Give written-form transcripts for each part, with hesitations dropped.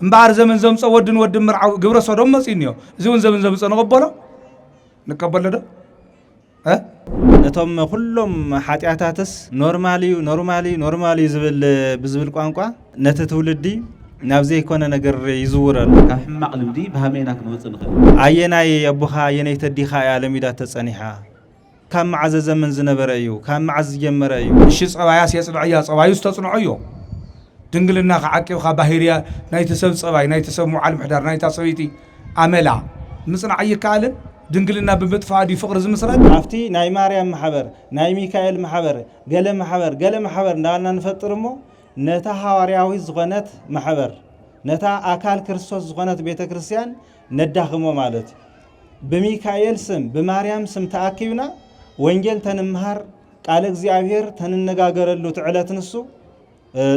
مبار زمن زمن ودن ودن مرعو قبر صدام مصينيو زون زمن زمن نقبله نقبله ده ها نتوم كلهم حاتياتاتس نورمالي بزبل قانقا نتتولدي نابزي كونه نجر يزورال كم حماق لمدي بهمينا كنوصل نخل عيناي ابوخا عيناي تديخا يا لميدا تصنيحا كم عز زمن زنبرأيو كم عز جمرأيو الشيء صبايا سيصنعيا صبايا يستصنعيو دنقلنا عاكي وخا باهيريا ناي تسب صباي ناي تسب معلم حدار ناي تصويتي عملا مصنعي كالن دنقلنا بمدفادي فقر زمسرات عفتي ناي مريم محبر ناي ميكائيل محبر قال محبر نالنا نفطرمو نتا حوارياوي زغنت محبر نتا አካል ክርስቶስ ዝኮነት ቤተ ክርስቲያን ነዳኽሞ ማለት በሚካኤል ስም በማርያም ስም ተአኪብና ወንጌል ተንምሃር ቃል እግዚአብሔር ተንነጋገረሉ ትዕለት ንሱ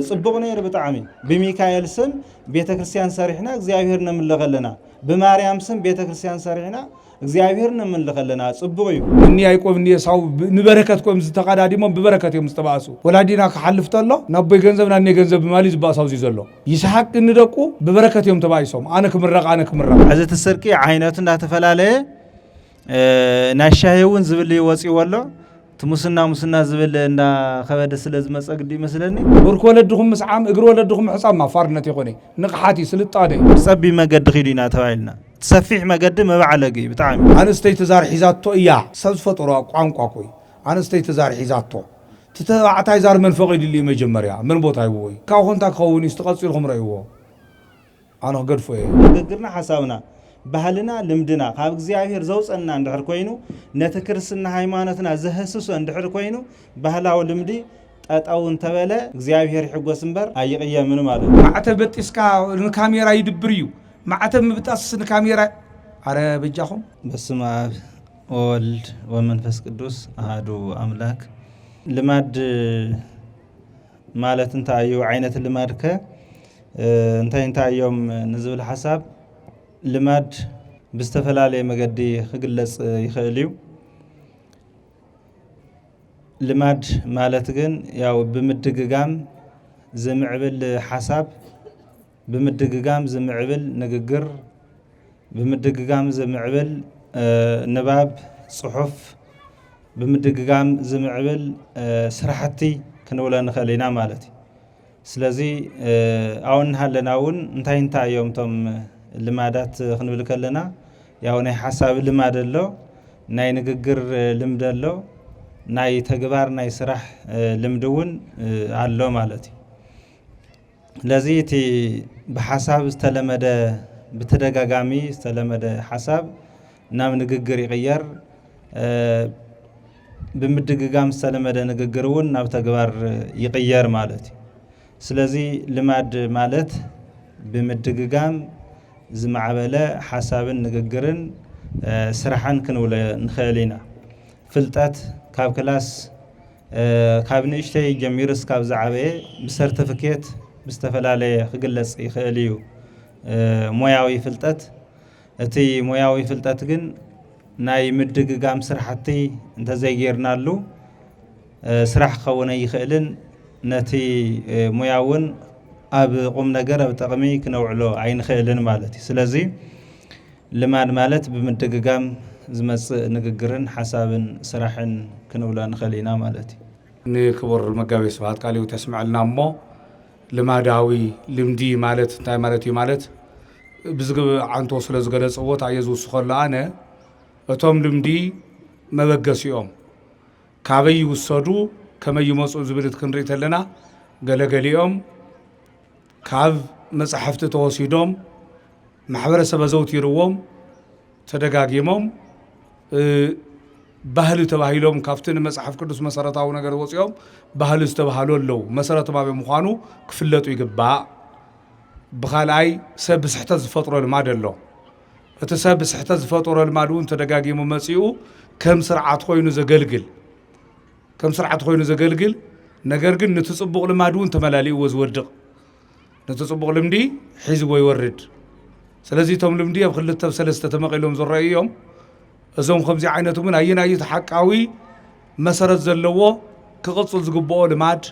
ጽብቅ ነይር ብጣዕሚ በሚካኤል ስም ቤተ ክርስቲያን ሰሪሕና እግዚአብሔር ነምለኸለና በማርያም ስም ቤተ ክርስቲያን ሰሪሕና እግዚአብሔር ነምለኸለና ጽብቅ እዩ እኒ ያዕቆብ እኒ ኤሳው ንበረከትኩም ዝተቀዳዲሞም ብበረከትዮም ዝተባሱ ወላዲና ከሐልፍተሎ ናበይ ገንዘብና እኒ ገንዘብ ማሊ ዝባሳው ዘሎ ይስሐቅ እንደቁ ብበረከትዮም ተባይሶም አነ ክምረቅ እዚ ተሰርቂ ዓይነቱ እንዳተፈላለየ ናሻየውን ዝብል ይወፂወሎ ሙስና ዝብል እንዳ ከበደ ስለዝ መጸግዲ መስለኒ ብርክ ወለድኩም ምስዓም እግር ወለድኩም ሕሳብ ማፋርነት ይኮነ ንቕሓቲ ስልጣደ ጸቢ መገድ ኺዲና ተባይልና تسفيح مقدم ما بعلقي بتعامل أنا استيت زار حيزاتو إياه سبز فطرة قام قاكوي أنا استيت زار حيزاتو تتبعت زار من فقيد اللي مجمريا من بوت هايوي كاخون تاخوني استقصير هم رأيوه أنا قد فوي قدرنا حسابنا بهلنا لمدنا خاب እግዚአብሔር ዘውፀና እንድሕር ኮይኑ ነተክርስና ሃይማኖትና ዘህስሱ እንድሕር ኮይኑ ባህላው ልምዲ ጣጣውን ተበለ እግዚአብሔር ይሕጎስ እንበር አይቀየምን ማለት ማዕተ በጥስካ ካሜራ ይድብርዩ معتم بتأسس كاميرا على بجاهم بسم الله والد ومنفس قدوس هادو أملاك لماد مالت انت أيو عينة لماد ك انت يوم نزل الحساب لماد بستفلالي مقدي خقلص يخليو لماد مالت جن ياو بمدققام زمعبل حساب بمدققام زمعبل نققر بمدققام زمعبل نباب صحف بمدققام زمعبل سرحتي كنولا نخلينا مالتي سلازي اون هالناون انتا يوم توم لمادات خنبلك لنا ياوني حساب لماد له ناي نققر لمد له ناي تقبار ناي سرح لمدون علو مالتي لازيتي بحساب استلمد بتدقاقامي استلمد حساب نام نققر يغير بمدقاقام استلمد نققرون ناب تقبار يغير مالتي سلازي لماد مالت بمدقاقام زمعبلا حساب نققرن سرحان كنولا نخيلينا فلتات كاب كلاس كاب نشتي جميرس كاب زعبه بسرتفكيت بستفلالي خقلص يخليو موياوي فلتات اتي موياوي فلتات جن ناي مدققام سرحتي انت زيغيرنالو سرح خونا يخلن نتي موياون اب قوم ነገር በጠቅሚ ክነውዕሎ አይን خيلن مالتي ስለዚህ لماد مالت بمدققام زمص ንግግርን حسابን ስራሕን ክነውላ ንخلينا مالتي نكبر المقاوي سبحات قاليو تسمعلنا مو لماداوي لمدي مالت تاي مالتي مالت بزغ عنتو سلا زغلص وتا يزوس خلا انا اتوم لمدي مبغسيوم كابي وسدو كما يمصو زبلت كنريت لنا غلغليوم كاب مصحفت توسيدوم محبرسب زوتيروم تدغاغيموم ባህል ተባሂሎም ካፍተን መጽሐፍ ቅዱስ መሰረታው ነገር ወጽዮም ባህል ዝተባሃለለው መሰረት ማበ ምዃኑ ክፍለጡ ይግባ በኻላይ ሰብ ስሕተት ዝፈጥሮ ልማድ ኣሎ እቲ ሰብ ስሕተት ዝፈጥሮ ልማዱን ተደጋጊሙ መጽኡ ከም ስርዓት ኮይኑ ዘገልግል ነገር ግን ንትጽቡቕ ልማዱን ተመላሊኡ ወዝወድቕ ንትጽቡቕ ልምዲ ሒዝዎ ይወርድ ስለዚህ ቶም ልምዲ ኣብ ክልተ ሰለስተ ተመቂሎም ዝረአዮም እዞም ከምዚ ዓይነቱ ግን አየናይት ሐቃዊ መሰረት ዘለዎ ክቅጽል ዝግበኦ ልማድ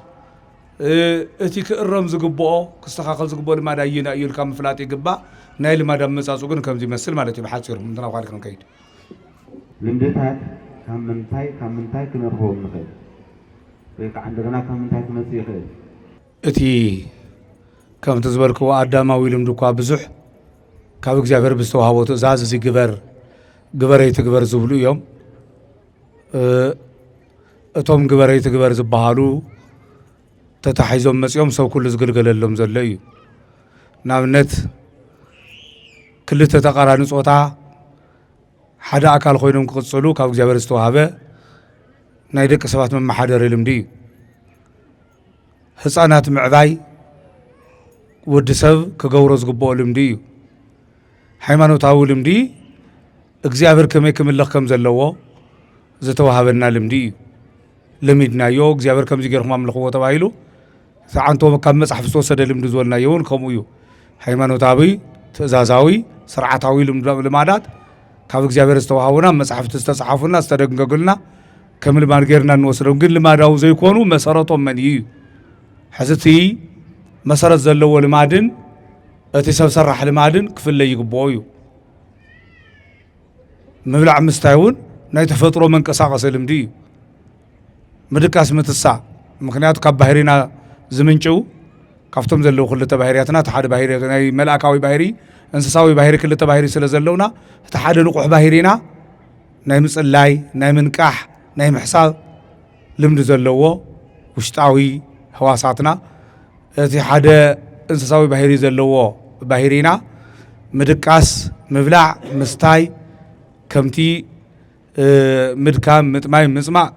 أتي كأرم زقباء كستخاخل زقباء لما داينا أيول كام فلات يقبا نايل ما دام مساسوقن كم زي مسل مالتي بحاصر من تنا قالك نكيد لمدتها كم من تاي كنرهوم نخيل بيك عندنا كم من تاي كمسيخ أتي كم تزبركوا عدما ويلم دكوا بزح كابك زافر بستوها وتزاز زي جبر يتجبر زبلو يوم أتوم جبر يتجبر زبحالو تتحيزهم مسيوم سو كل زقلقل اللهم زلّي نامنت كل تتقارن صوتا حدا أكل خوينهم قصلو كابك زافر استوها نايدك سبات من محاضر المدي حصانات معذاي ودسب كجورز قبول المدي حيمانو تاول المدي እግዚአብሔር ከመይከምልህ ከም ዘለዎ ዝተዋሃበና ልምዲ ለሚድና ዮ እግዚአብሔር ከምዚ ገርኩም አምልኽዎ ተባሂሉ ሰዓንቶ ካብ መጽሐፍ ዝተወሰደ ልምዲ ዝወልና ይውን ከምኡ እዩ ሃይማኖታዊ ትእዛዛዊ ስርዓታዊ ልማዳት ካብ እግዚአብሔር ዝተዋሃቡና መጽሐፍቲ ዝተጻሕፉና ዝተደንገጉልና ከም ልማድ ገርና እንወስደው ግን ልማዳዊ ዘይኮኑ መሰረቶም መን እዩ ሕዝቲ መሰረት ዘለዎ ልማድን እቲ ሰብ ሰራሕ ልማድን ክፍለይ ይግብኦ እዩ مبلع مستايون ناي تفطرو من قساقس لمدي مدكاس متسا مخنياتو كاب باهرينا زمنچو كافتم زلو خلته باهرياتنا تحاد باهري ناي ملائكاوي باهري انسساوي باهري كلته باهري سلازلونا تحاد نقح باهرينا ناي مصلاي ناي منقح ناي محساب لمد زلوو وشطاوي حواساتنا تي حاد انسساوي باهري زلوو باهرينا مدكاس مبلع مستاي كمتي مدكام متماي مسمع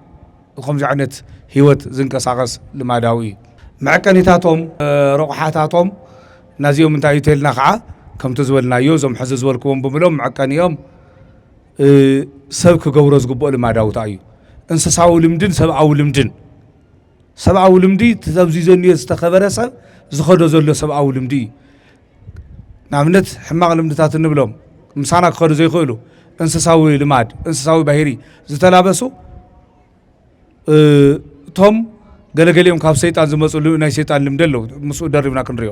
خمس عنت هيوت زنقساقس لماداوي معكنيتاتهم رقحاتاتهم نازيوم انت يتلنا خا كم تزولنا يوزم حز زولكم بملوم معكنيوم سبك غورز غبو لماداو تايو انسساو لمدن سبعو لمدي تزبزي زني استخبر سب زخدو زلو سبعو لمدي نامنت حماق لمدتات نبلوم مسانا خدو زي خيلو انسساوي لماد انسساوي باهري زتلابسو توم ገለገሊዮም ካብ ሰይጣን ዝመጽሉ ናይ ሰይጣን ልምደሎ ምስኡ ደሪብና ክንሪዮ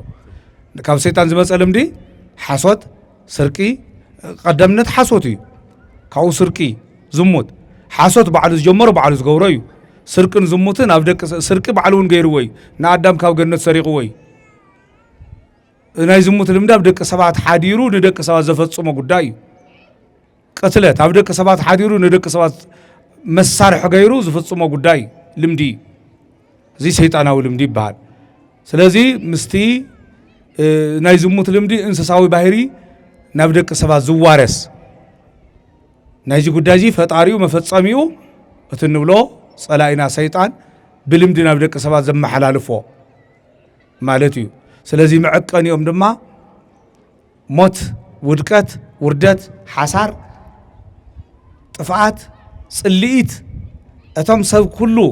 ካብ ሰይጣን ዝመጽ ልምዲ ሓሶት ስርቂ ቀደምነት ሓሶት እዩ ካብኡ ስርቂ ዝሙት ሓሶት ባዕሉ ዝጀመሮ ባዕሉ ዝገብሮ እዩ ስርቅን ዝሙትን ኣብ ደቂ ስርቂ ባዕሉ ውን ገይሩ ወይ ንኣዳም ካብ ገነት ሰሪቁ ወይ ናይ ዝሙት ልምዲ ኣብ ደቂ ሰባት ሓዲሩ ንደቂ ሰባት ዘፈጽሞ ጉዳይ እዩ قتلت عبدك سبات حديرو ندك سبات مسارح غيرو زفصمو غداي لمدي زي شيطاناو لمدي بعد سلازي مستي ناي زموت لمدي انسساوي باهري نابدك سبات زوارس نايجي غداجي فطاريو مفصميو اتنبلو صلاينا شيطان بلمدي نابدك سبات زمحلالفو مالتي سلازي معقنيوم دما موت ودكات وردت حسار طفعات صليت اتم سب كله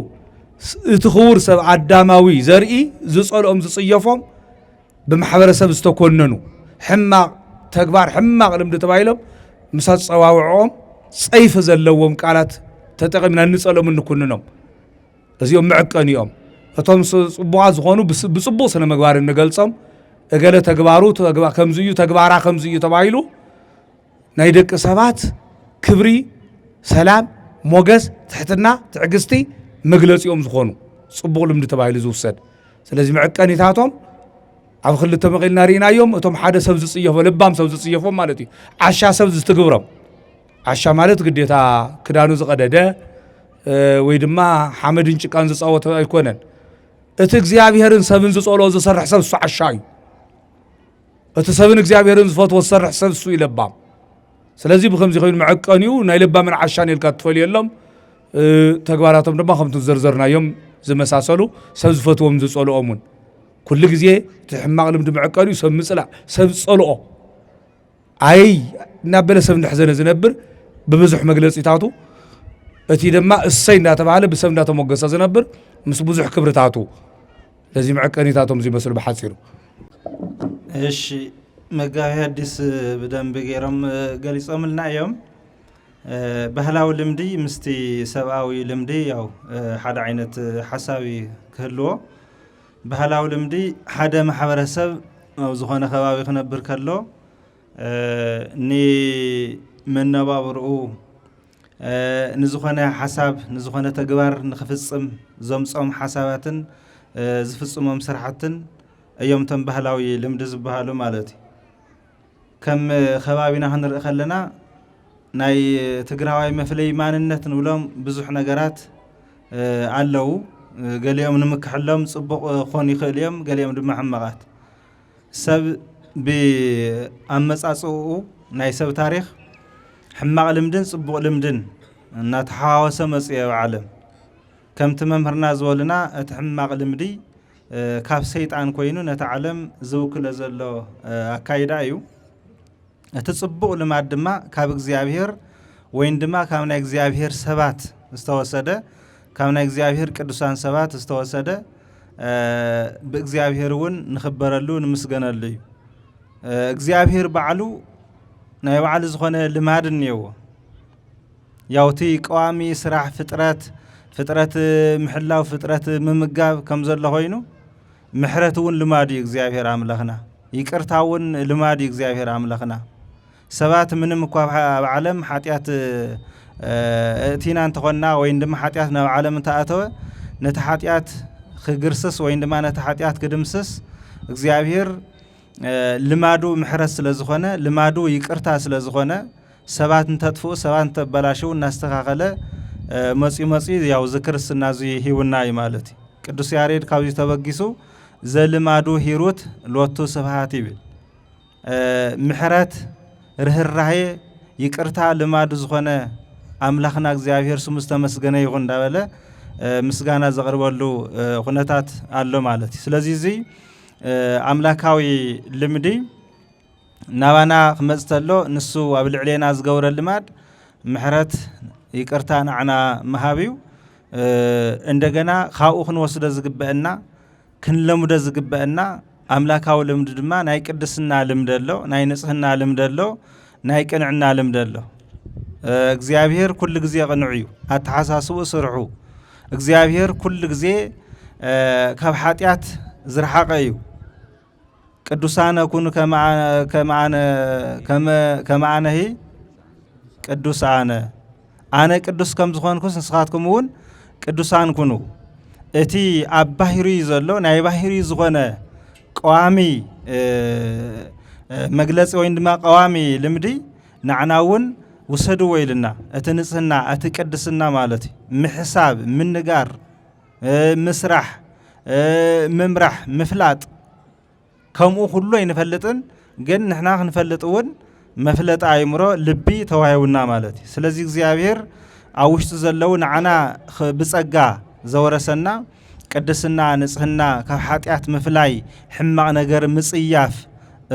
تخور سب عداماوي زرئي زصلهم زصيفهم بمحبرسب استكوننو حماق تكبار حماق لمد تبايلهم مسات صواوعهم صيف زلوهم قالات تتقمنا نصلهم نكوننهم ازيوم معقنيهم اتم صبوا زغونو بصبو سنه مغبار نغلصم اگله تكبارو كمزيو تكبارا كمزيو تبايلو نايدك سبات كبري سلام موجز تحتنا تعجزتي مجلس يوم زخونو صبغ لمد تبايل زوسد سلازي معقنيتاتهم عب خلت تمقيلنا رينا يوم اتم حدا سبز صيفو لبام سبز صيفو مالتي عشا سبز تغبرم عشا مالت قديتا كدانو زقدده وي دما حمدن ጭቃን ዝጻወተ አይኮነን እቲ እግዚአብሔርን ሰብን ዝጾሎ ዝሰርሕ ሰብ እሱ ዓሻዩ እቲ ሰብን እግዚአብሔርን ዝፈትዎ ዝሰርሕ ሰብ እሱ ይለባም ስለዚህ በከምዚ ኮይኑ معቀኒው ናይ ለባምን ዓሻን ይልካ ትፈል የለም ተግባራቶም ድማ ከምቱ ዘርዘርናዮም ዝመሳሰሉ ሰብ ዝፈትዎም ዝጾሎኦሙን ኩሉ ግዜ ትሕማቅ ልምድ معቀኒው ሰብ ምጽላዕ ሰብ ጾልኦ አይ ናበለ ሰብ ንሕዘነ ዝነብር በብዙሕ መግለጺታቱ እቲ ድማ እሰይ እንዳተባለ በሰብ እንዳተሞገሰ ዝነብር ምስ ብዙሕ ክብርታቱ ለዚ معቀኒታቶም ዝመስሉ በሐፂሩ እሺ መጋቢ ሐዲስ በደንብ ገይሮም ገሊጾምልና እዮም ባህላዊ ልምዲ ምስቲ ሰብአዊ ልምዲ ያው ሓደ ዓይነት ሓሳቢ ክህልዎ ባህላዊ ልምዲ ሓደ ማሕበረሰብ ኣብ ዝኾነ ከባቢ ክነብር ከሎ ንመነባብርኡ ንዝኾነ ሓሳብ ንዝኾነ ተግባር ንኽፍጽም ዘምጾም ሓሳባትን ዝፍጽሞም ስራሕትን እዮም ቶም ባህላዊ ልምዲ ዝበሃሉ ማለት እዩ። ከም ከባቢና ክንርኢ ከለና ናይ ትግራዋይ መፍለይ ማንነት ንብሎም ብዙሕ ነገራት ኣለዉ። ገሊኦም ንምክሕሎም ጽቡቕ ክኾኑ ይኽእል እዮም፣ ገሊኦም ድማ ሕማቓት። ሰብ ብኣመጻጽኡ ናይ ሰብ ታሪኽ ሕማቕ ልምድን ጽቡቕ ልምድን እናተሓዋወሰ መጽኡ ኣብ ዓለም ከምቲ መምህርና ዝበሉና እቲ ሕማቕ ልምዲ ካብ ሰይጣን ኮይኑ ነቲ ዓለም ዝውክሎ ዘሎ ኣካይዳ እዩ። እቲ ጽቡቕ ልማድ ድማ ካብ እግዚኣብሔር ወይን ድማ ካብ ናይ እግዚኣብሔር ሰባት ዝተወሰደ ካብ ናይ እግዚኣብሔር ቅዱሳን ሰባት ዝተወሰደ ብእግዚኣብሔር እውን ንኽበረሉ ንምስገነሉ እዩ። እግዚኣብሔር ባዕሉ ናይ ባዕሉ ዝኾነ ልማድ እኒአዎ። ያውቲ ቀዋሚ ስራሕ ፍጥረት ምሕላው ፍጥረት ምምጋብ ከም ዘሎ ኮይኑ ምሕረት እውን ልማድ እዩ እግዚኣብሔር ኣምላኽና። ይቅርታ እውን ልማድ እዩ እግዚኣብሔር ኣምላኽና። ሰባት ምንም እኳ ኣብ ዓለም ሓጢኣት እቲና እንተኾንና ወይን ድማ ሓጢኣት ናብ ዓለም እንተኣተወ ነቲ ሓጢኣት ክግርስስ ወይን ድማ ነቲ ሓጢኣት ክድምስስ እግዚኣብሔር ልማዱ ምሕረት ስለ ዝኾነ ልማዱ ይቅርታ ስለ ዝኾነ ሰባት እንተጥፍኡ ሰባት እንተበላሽው እናስተኻኸለ መጺኡ ያው ዝክርስትና እዚ ሂውና እዩ ማለት እዩ። ቅዱስ ያሬድ ካብዚ ተበጊሱ ዘልማዱ ሂሩት ሎቱ ስብሃት ይብል። ምሕረት ርህራሄ ይቅርታ ልማዱ ዝኾነ ኣምላኽና እግዚኣብሔር ስሙ ዝተመስገነ ይኹን እንዳበለ ምስጋና ዘቕርበሉ ኩነታት ኣሎ ማለት እዩ። ስለዚ እዚ ኣምላካዊ ልምዲ ናባና ክመጽእ ተሎ ንሱ ኣብ ልዕሌና ዝገብረ ልማድ ምሕረት ይቅርታ ንዓና መሃብ እዩ። እንደገና ካብኡ ክንወስዶ ዝግበአና ክንለምዶ ዝግበአና ኣምላካዊ ልምዲ ድማ ናይ ቅድስና ልምዲ ኣሎ፣ ናይ ንጽህና ልምዲ ኣሎ፣ ናይ ቅንዕና ልምዲ ኣሎ። እግዚኣብሔር ኩሉ ግዜ ቅንዕ እዩ፣ ኣተሓሳስቡ ስርሑ እግዚኣብሔር ኩሉ ግዜ ካብ ሓጢኣት ዝረሓቐ እዩ። ቅዱሳነ ኩኑ ከመኣነሂ ቅዱስ ኣነ ቅዱስ ከም ዝኾንኩስ ንስኻትኩም እውን ቅዱሳን ኩኑ። እቲ ኣብ ባሕሪ ዘሎ ናይ ባሕሪ ዝኾነ ቀዋሚ መግለፂ ወይም ድማ ቀዋሚ ልምዲ ንዓና እውን ውሰድዎ ኢልና እቲ ንጽህና እቲ ቅድስና ማለት እዩ። ምሕሳብ ምንጋር ምስራሕ ምምራሕ ምፍላጥ ከምኡ ኩሉ ኣይንፈልጥን፣ ግን ንሕና ክንፈልጥ እውን መፍለጥ ኣእምሮ ልቢ ተዋሂቡና ማለት እዩ። ስለዚ እግዚኣብሔር ኣብ ውሽጡ ዘለው ንዓና ብጸጋ ዘወረሰና ቅድስና ንጽህና ካብ ሓጢኣት ምፍላይ ሕማቕ ነገር ምጽያፍ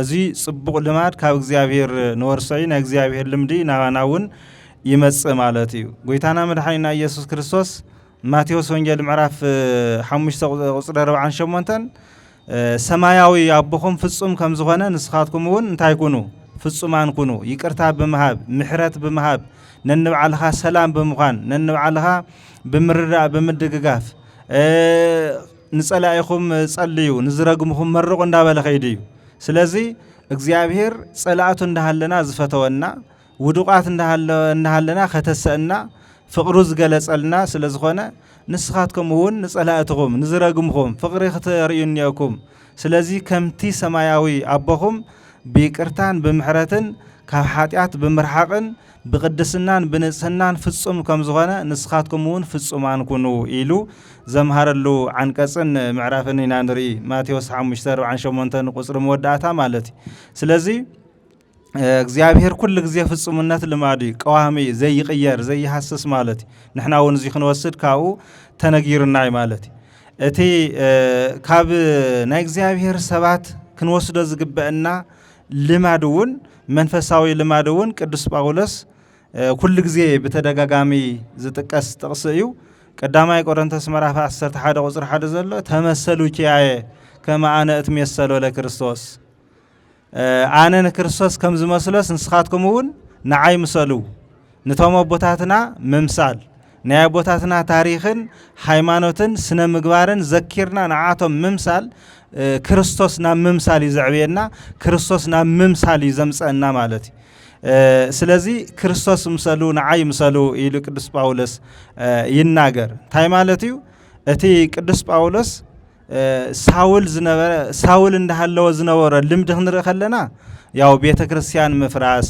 እዚ ጽቡቕ ልማድ ካብ እግዚኣብሔር ንወርሶ እዩ። ናይ እግዚኣብሔር ልምዲ ናባና እውን ይመጽእ ማለት እዩ። ጎይታና መድሓኒና ኢየሱስ ክርስቶስ ማቴዎስ ወንጌል ምዕራፍ 5:48 ሰማያዊ ኣቦኹም ፍጹም ከም ዝኾነ ንስኻትኩም እውን እንታይ ኩኑ ፍጹማን ኩኑ፣ ይቅርታ ብምሃብ ምሕረት ብምሃብ ነንባዕልኻ ሰላም ብምዃን ነንባዕልኻ ብምርዳእ ብምድግጋፍ ንጸላኢኹም ጸልዩ ንዝረግምኹም መርቑ እንዳበለ ኸይድ እዩ። ስለዚ እግዚኣብሔር ጸላእቱ እንዳሃለና ዝፈተወና ውዱቃት እንዳሃለና ከተሰአና ፍቕሩ ዝገለጸልና ስለ ዝኾነ ንስኻትኩም እውን ንጸላእትኹም ንዝረግምኹም ፍቕሪ ክትርእዩ እኒአኩም። ስለዚ ከምቲ ሰማያዊ ኣቦኹም ብይቅርታን ብምሕረትን ካብ ሓጢኣት ብምርሓቕን ብቅድስናን ብንጽህናን ፍጹም ከም ዝኾነ ንስኻትኩም እውን ፍጹማን ኩኑ ኢሉ ዘምሃረሉ ዓንቀጽን ምዕራፍን ኢና ንርኢ ማቴዎስ 5:48 ቁጽሪ መወዳእታ ማለት እዩ። ስለዚ እግዚኣብሔር ኩሉ ግዜ ፍጹምነት ልማዱ እዩ፣ ቀዋሚ ዘይቕየር ዘይሃስስ ማለት እዩ። ንሕና እውን እዚ ክንወስድ ካብኡ ተነጊሩና እዩ ማለት እዩ። እቲ ካብ ናይ እግዚኣብሔር ሰባት ክንወስዶ ዝግበአና ልማድ እውን መንፈሳዊ ልማድ እውን ቅዱስ ጳውሎስ ኩሉ ግዜ ብተደጋጋሚ ዝጥቀስ ጥቕሲ እዩ። ቀዳማይ ቆሮንቶስ ምዕራፍ 11 ቁጽሪ 1 ዘሎ ተመሰሉ ኪያየ ከመ ኣነ እትሜሰሎ ለክርስቶስ፣ ኣነ ንክርስቶስ ከም ዝመስሎስ ንስኻትኩም እውን ንዓይ ምሰሉ። ነቶም ኣቦታትና ምምሳል ናይ ቦታትና ታሪኽን ሃይማኖትን ስነ ምግባርን ዘኪርና ንዓቶም ምምሳል ክርስቶስ ናብ ምምሳል ይዘዕብየና ክርስቶስ ናብ ምምሳል ይዘምፀና ማለት ስለዚ ክርስቶስ ምሰሉ ንዓይ ምሰሉ ኢሉ ቅዱስ ጳውሎስ ይናገር እንታይ ማለት እዩ እቲ ቅዱስ ጳውሎስ ሳውል እንዳሃለወ ዝነበረ ልምድ ክንርኢ ከለና ያው ቤተ ክርስቲያን ምፍራስ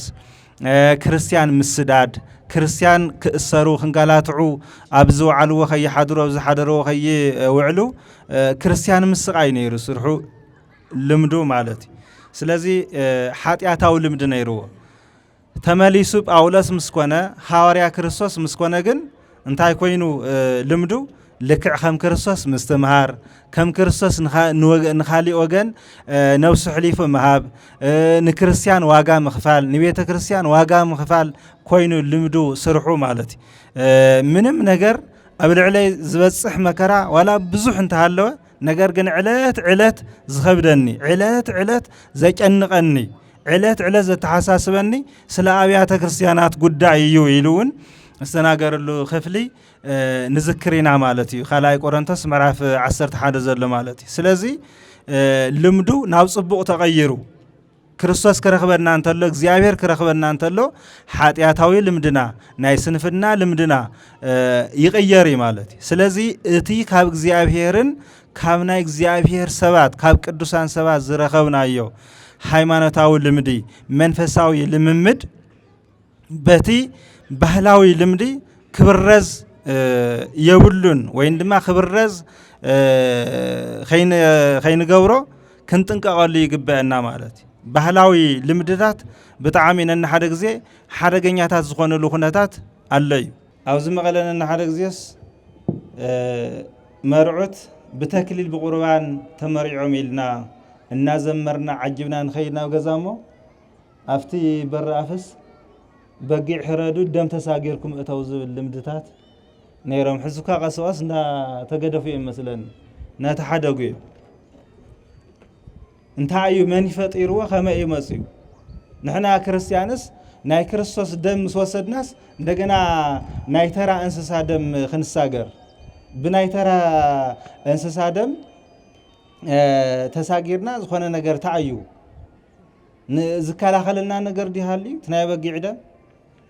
ክርስቲያን ምስዳድ ክርስቲያን ክእሰሩ ክንጋላትዑ ኣብ ዝውዓልዎ ከይሓድሩ ኣብ ዝሓደርዎ ከይውዕሉ ክርስቲያን ምስቃይ ነይሩ ስርሑ ልምዱ ማለት ስለዚ ሓጢያታዊ ልምዲ ነይሩዎ ተመሊሱ ጳውሎስ ምስኮነ ሐዋርያ ክርስቶስ ምስኮነ ግን እንታይ ኮይኑ ልምዱ ልክዕ ከም ክርስቶስ ምስተምሃር ከም ክርስቶስ ንኻሊ ወገን ነብሱ ሕሊፉ መሃብ ንክርስቲያን ዋጋ ምኽፋል ንቤተ ክርስቲያን ዋጋ ምኽፋል ኮይኑ ልምዱ ስርሑ ማለት ምንም ነገር ኣብ ልዕለይ ዝበጽሕ መከራ ዋላ ብዙሕ እንተሃለወ ነገር ግን ዕለት ዝኸብደኒ ዕለት ዘጨንቐኒ ዕለት ዘተሓሳስበኒ ስለ ኣብያተ ክርስቲያናት ጉዳይ እዩ ኢሉውን استناغرلو خفلي نذكرينا مالتي خلاي قرنتس مراف 11 ዘሎ مالتي ስለዚህ ልምዱ ናብ ጽቡቕ ተቀይሩ ክርስቶስ ከረخبና እንተሎ እግዚአብሔር ከረخبና እንተሎ ኃጢያታዊ ልምድና ናይ ስንፍና ልምድና ይቀየር ማለት ስለዚህ እቲ ካብ እግዚአብሔርን ካብ ናይ እግዚአብሔር ሰባት ካብ ቅዱሳን ሰባት ዝረኸብናዮ ሃይማኖታዊ ልምዲ መንፈሳዊ ልምምድ በቲ ባህላዊ ልምዲ ክብረዝ የብሉን ወይም ድማ ክብረዝ ኸይን ገብሮ ክንጥንቀቀሉ ይግባአና ማለት ባህላዊ ልምድታት በጣም ይነን ሓደ ግዜ ሓደገኛታት ዝኾነሉ ኩነታት አለዩ አውዝ መቀለነና ሓደ ግዜስ መርዑት በተክሊል በቁርባን ተመሪዖም ኢልና እና ዘመርና ዓጅብና ንኸይና ገዛሞ አፍቲ በራፍስ በጊዕ ሕረዱ ደም ተሳጊርኩም እተው ዝብል ልምድታት ነይሮም ሕዝካ ቀሰዋስ እና ተገደፉ ይመስለን ናተሓደጉ እንታይ እዩ መን ይፈጥርዎ ከመ ይመጽዩ ንሕና ክርስቲያንስ ናይ ክርስቶስ ደም ስወሰድናስ እንደገና ናይ ተራ እንስሳ ደም ክንሳገር ብናይ ተራ እንስሳ ደም ተሳጊርና ዝኾነ ነገር ታዩ ዝከላኸልና ነገር ዲሃሊ ትናይ በጊዕ ደም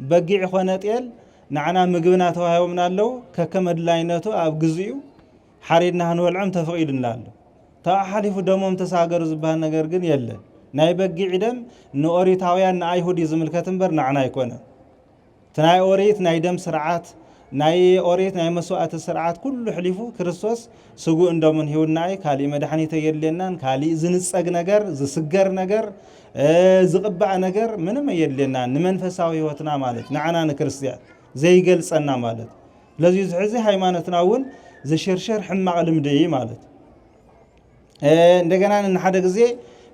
በጊዕ ኾነ ጤል ንዓና ምግብና ተዋሂቦምና አለው ከከመድላይነቱ ኣብ ግዝኡ ሓሪድና ክንበልዖም ተፈቂድና ኣሎ ተሓሊፉ ደሞም ተሳገሩ ዝባል ነገር ግን የለን ናይ በጊዕ ደም ንኦሪታውያን ንአይሁድ ዝምልከት እንበር ንዓና አይኮነ ትናይ ኦሪት ናይ ደም ስርዓት ናይ ኦሪት ናይ መስዋዕት ስርዓት ኩሉ ሕሊፉ ክርስቶስ ስጉ እንደምን ሂውናይ ካሊ መድኃኒት የለናን ካሊ ዝንጸግ ነገር ዝስገር ነገር ዝቅባዕ ነገር ምንም የለና ንመንፈሳዊ ህይወትና ማለት ንዓና ንክርስቲያን ዘይገልጸና ማለት ለዚህ ዝሕዚ ሃይማኖትናውን ዝሽርሽር ሕማቅ ልምዲ ማለት እንደገና ንሓደ ግዜ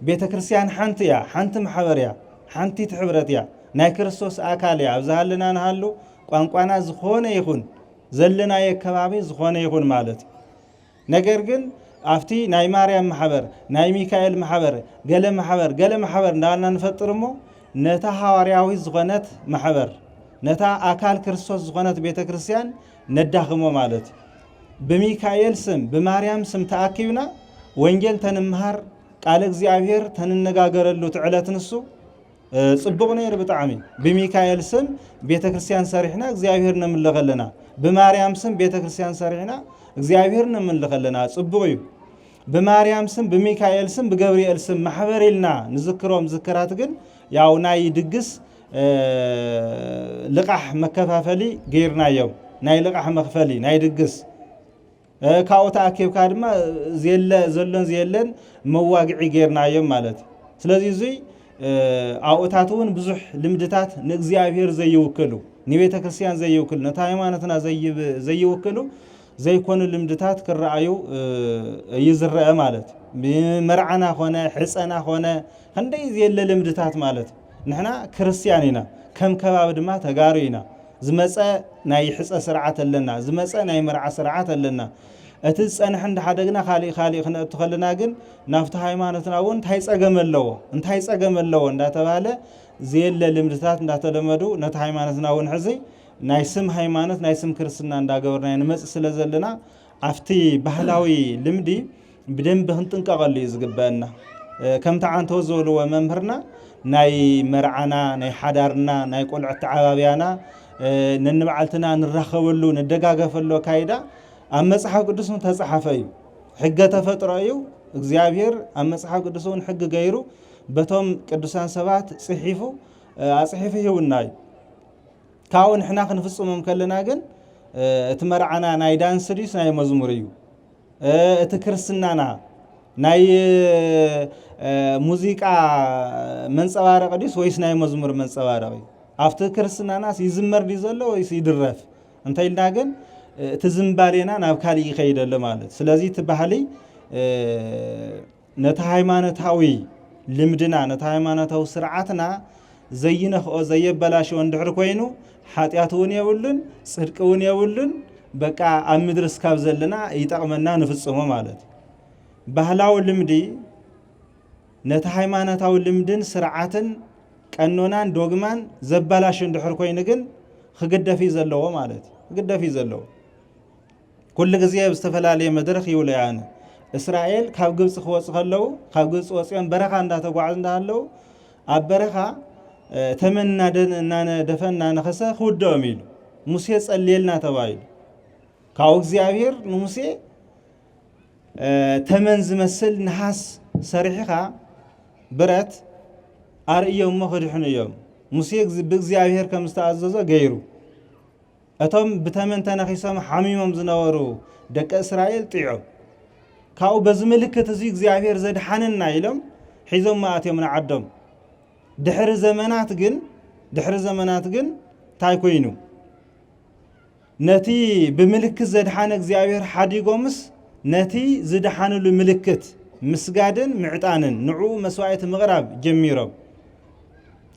ቤተ ክርስቲያን ሓንቲያ ሓንቲ ማሕበርያ ሓንቲ ትሕብረትያ ናይ ክርስቶስ አካልያ ኣብዛሃልና ንሃሉ ቋንቋና ዝኾነ ይኹን ዘለና የከባቢ ዝኾነ ይኹን ማለት ነገር ግን አፍቲ ናይ ማርያም ማሕበር ናይ ሚካኤል ማሕበር ገለ ማሕበር እንዳልና ንፈጥርሞ ነታ ሐዋርያዊ ዝኾነት ማሕበር ነታ አካል ክርስቶስ ዝኾነት ቤተ ክርስቲያን ነዳኽሞ ማለት በሚካኤል ስም በማርያም ስም ተአኪብና ወንጌል ተንምሃር ቃል እግዚአብሔር ተንነጋገረሉ ትዕለት ንሱ ጽቡቅ ነይር ብጣዕሚ በሚካኤል ስም ቤተ ክርስቲያን ሰሪሕና እግዚአብሔር ነምልኸለና በማርያም ስም ቤተ ክርስቲያን ሰሪሕና እግዚአብሔር ነምልኸለና ጽቡቅ እዩ በማርያም ስም በሚካኤል ስም በገብርኤል ስም ማሕበርልና ንዝክሮም ዝክራት ግን ያው ናይ ድግስ ልቃሕ መከፋፈሊ ገይርናዮም ናይ ልቃሕ መክፈሊ ናይ ድግስ ካውታ አከብካ ድማ ዘሎን ዘየለን መዋግዒ ገይርናዮም ማለት ስለዚህ እዚ አውታቱን ብዙሕ ልምድታት ንእግዚአብሔር ዘይውክሉ ንቤተ ክርስቲያን ዘይውክሉ ነታ ሃይማኖትና ዘይውክሉ ዘይኮኑ ልምድታት ክረአዩ ይዝረአ ማለት መርዓና ኾነ ሕፀና ኾነ ክንደይ ዘየለ ልምድታት ማለት ንሕና ክርስቲያን ኢና ከም ከባቢ ድማ ተጋሩ ኢና ዝመፀ ናይ ሕፀ ስርዓት ኣለና ዝመፀ ናይ መርዓ ስርዓት ኣለና እቲ ጸንሕ እንደሓደግና ካሊ ክነእቱ ከለና ግን ናፍቲ ሃይማኖትና እውን እንታይ ጸገም ኣለዎ እንዳተባለ ዘየለ ልምድታት እንዳተለመዱ ነታ ሃይማኖትና እውን ሕዚ ናይ ስም ሃይማኖት ናይ ስም ክርስትና እንዳገበርና ንመጽ ስለዘለና አፍቲ ባህላዊ ልምዲ ብደንብ ክንጥንቀቀሉ ይዝግበአና ከም ተዓንተው ዘብልዎ መምህርና ናይ መርዓና ናይ ሓዳርና ናይ ቆልዑት ተዓባብያና ነንበዓልትና ንራኸበሉ ንደጋገፈሉ ካይዳ ኣብ መጽሓፍ ቅዱስ ተጻሐፈ እዩ ሕገ ተፈጥሮ እዩ እግዚአብሔር ኣብ መጽሓፍ ቅዱስ ሕግ ገይሩ በቶም ቅዱሳን ሰባት ጽሒፉ አጽሒፉ ይውና እዩ ካው ንሕና ክንፍጽሞም ከለና ግን እቲ መርዓና ናይ ዳንስ ዲስ ናይ መዝሙር እዩ እቲ ክርስትናና ናይ ሙዚቃ መንጸባረቅ ዲስ ወይስ ናይ መዝሙር መንጸባረቅ እዩ አፍቲ ክርስትናናስ ይዝመር ዲ ዘሎ ወይስ ይድረፍ እንተይልና ግን እቲ ዝምባሌና ናብ ካሊ ይኸይደለ ማለት ስለዚህ እቲ ባህሊ ነታ ሃይማኖታዊ ልምድና ነታ ሃይማኖታዊ ስርዓትና ዘይነኽኦ ዘየበላሽው እንድሕር ኮይኑ ኃጢአቱን የብሉን ጽድቅውን የብሉን በቃ ኣብ ምድር እስካብ ዘለና ይጠቅመና ንፍጽሞ ማለት ባህላዊ ልምዲ ነታ ሃይማኖታዊ ልምድን ስርዓትን ቀኖናን ዶግማን ዘበላሽ እንድሕር ኮይኑ ግን ክግደፊ ዘለዎ ማለት ክግደፊ ዘለዎ ኩሉ ግዜ ብዝተፈላለየ መድረኽ ይውለያነ እስራኤል ካብ ግብጽ ክወጽ ከለው ካብ ግብጽ ወጽዮን በረኻ እንዳተጓዓዙ እንዳለው ኣብ በረኻ ተመና ደፈና ነኸሰ ክውደኦም ኢሉ ሙሴ ጸልየልና ተባይሉ ካው እግዚአብሔር ንሙሴ ተመን ዝመስል ነሐስ ሰሪሕኻ ብረት አርእዮም መኽድሕን እዮም ሙሴ ብእግዚአብሔር ከም ዝተኣዘዘ ገይሩ እቶም ብተመን ተነኺሶም ሓሚሞም ዝነበሩ ደቀ እስራኤል ጥዑ ካው በዚ ምልክት እዚ እግዚአብሔር ዘድሓንና ኢሎም ሒዞም ማእትዮም ንዓዶም ድሕሪ ዘመናት ግን ታይ ኮይኑ ነቲ ብምልክት ዘድሓነ እግዚአብሔር ሓዲጎምስ ነቲ ዝድሓንሉ ምልክት ምስጋድን ምዕጣንን ንዑ መስዋዕት ምቕራብ ጀሚሮም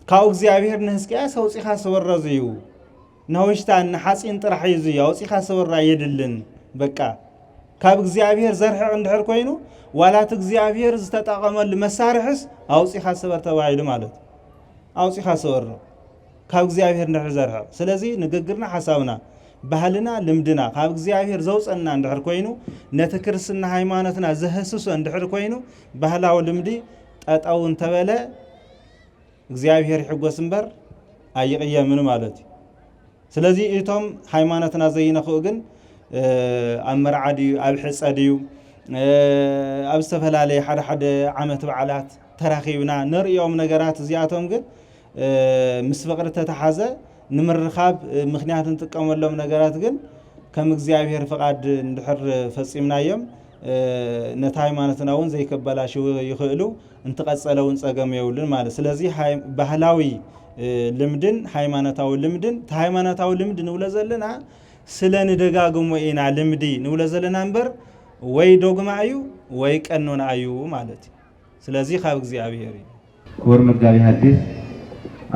ካው እግዚአብሔር ንሕዝቅያስ አውፂኻ ሰወረዝ እዩ ነውሽታን ንሓፂን ጥራሕ እዩ አውፂኻ ሰወራ የድልን በቃ ካብ እግዚአብሔር ዘርሕቕ እንድሕር ኮይኑ ዋላት እግዚአብሔር ዝተጣቀመሉ መሳርሕስ አውፂኻ ሰበር ተባሂሉ ማለት አውፂኻ ሰወር ካብ እግዚአብሔር እንድሕር ዘርሕቕ ስለዚ ንግግርና ሓሳብና ባህልና ልምድና ካብ እግዚአብሔር ዘውፀና እንድሕር ኮይኑ ነቲ ክርስትና ሃይማኖትና ዘህስሶ እንድሕር ኮይኑ ባህላዊ ልምዲ ጠጣው እንተበለ እግዚአብሔር ይሕጎስ እምበር ኣይቅየምን ማለት ስለዚ እቶም ሃይማኖትና ዘይነኽኡ ግን ኣብ መርዓ ድዩ ኣብ ሕፀ ድዩ ኣብ ዝተፈላለየ ሓደ ዓመት በዓላት ተራኺብና ንሪኦም ነገራት እዚኣቶም ግን ምስ ፍቅሪ ተተሓዘ ንምርኻብ ምክንያት እንጥቀመሎም ነገራት ግን ከም እግዚአብሔር ፍቃድ እንድሕር ፈጺምናዮም ነታ ሃይማኖትና እውን ዘይከበላሽው ይኽእሉ እንትቀጸለውን ጸገም የውልን ማለት ስለዚ ባህላዊ ልምድን ሃይማኖታዊ ልምድን ሃይማኖታዊ ልምድ ንብለ ዘለና ስለ ንደጋግሞ ኢና ልምዲ ንብለ ዘለና እምበር ወይ ዶግማ እዩ ወይ ቀኖና እዩ ማለት ስለዚ ካብ እግዚአብሔር ክቡር መጋቢ ሐዲስ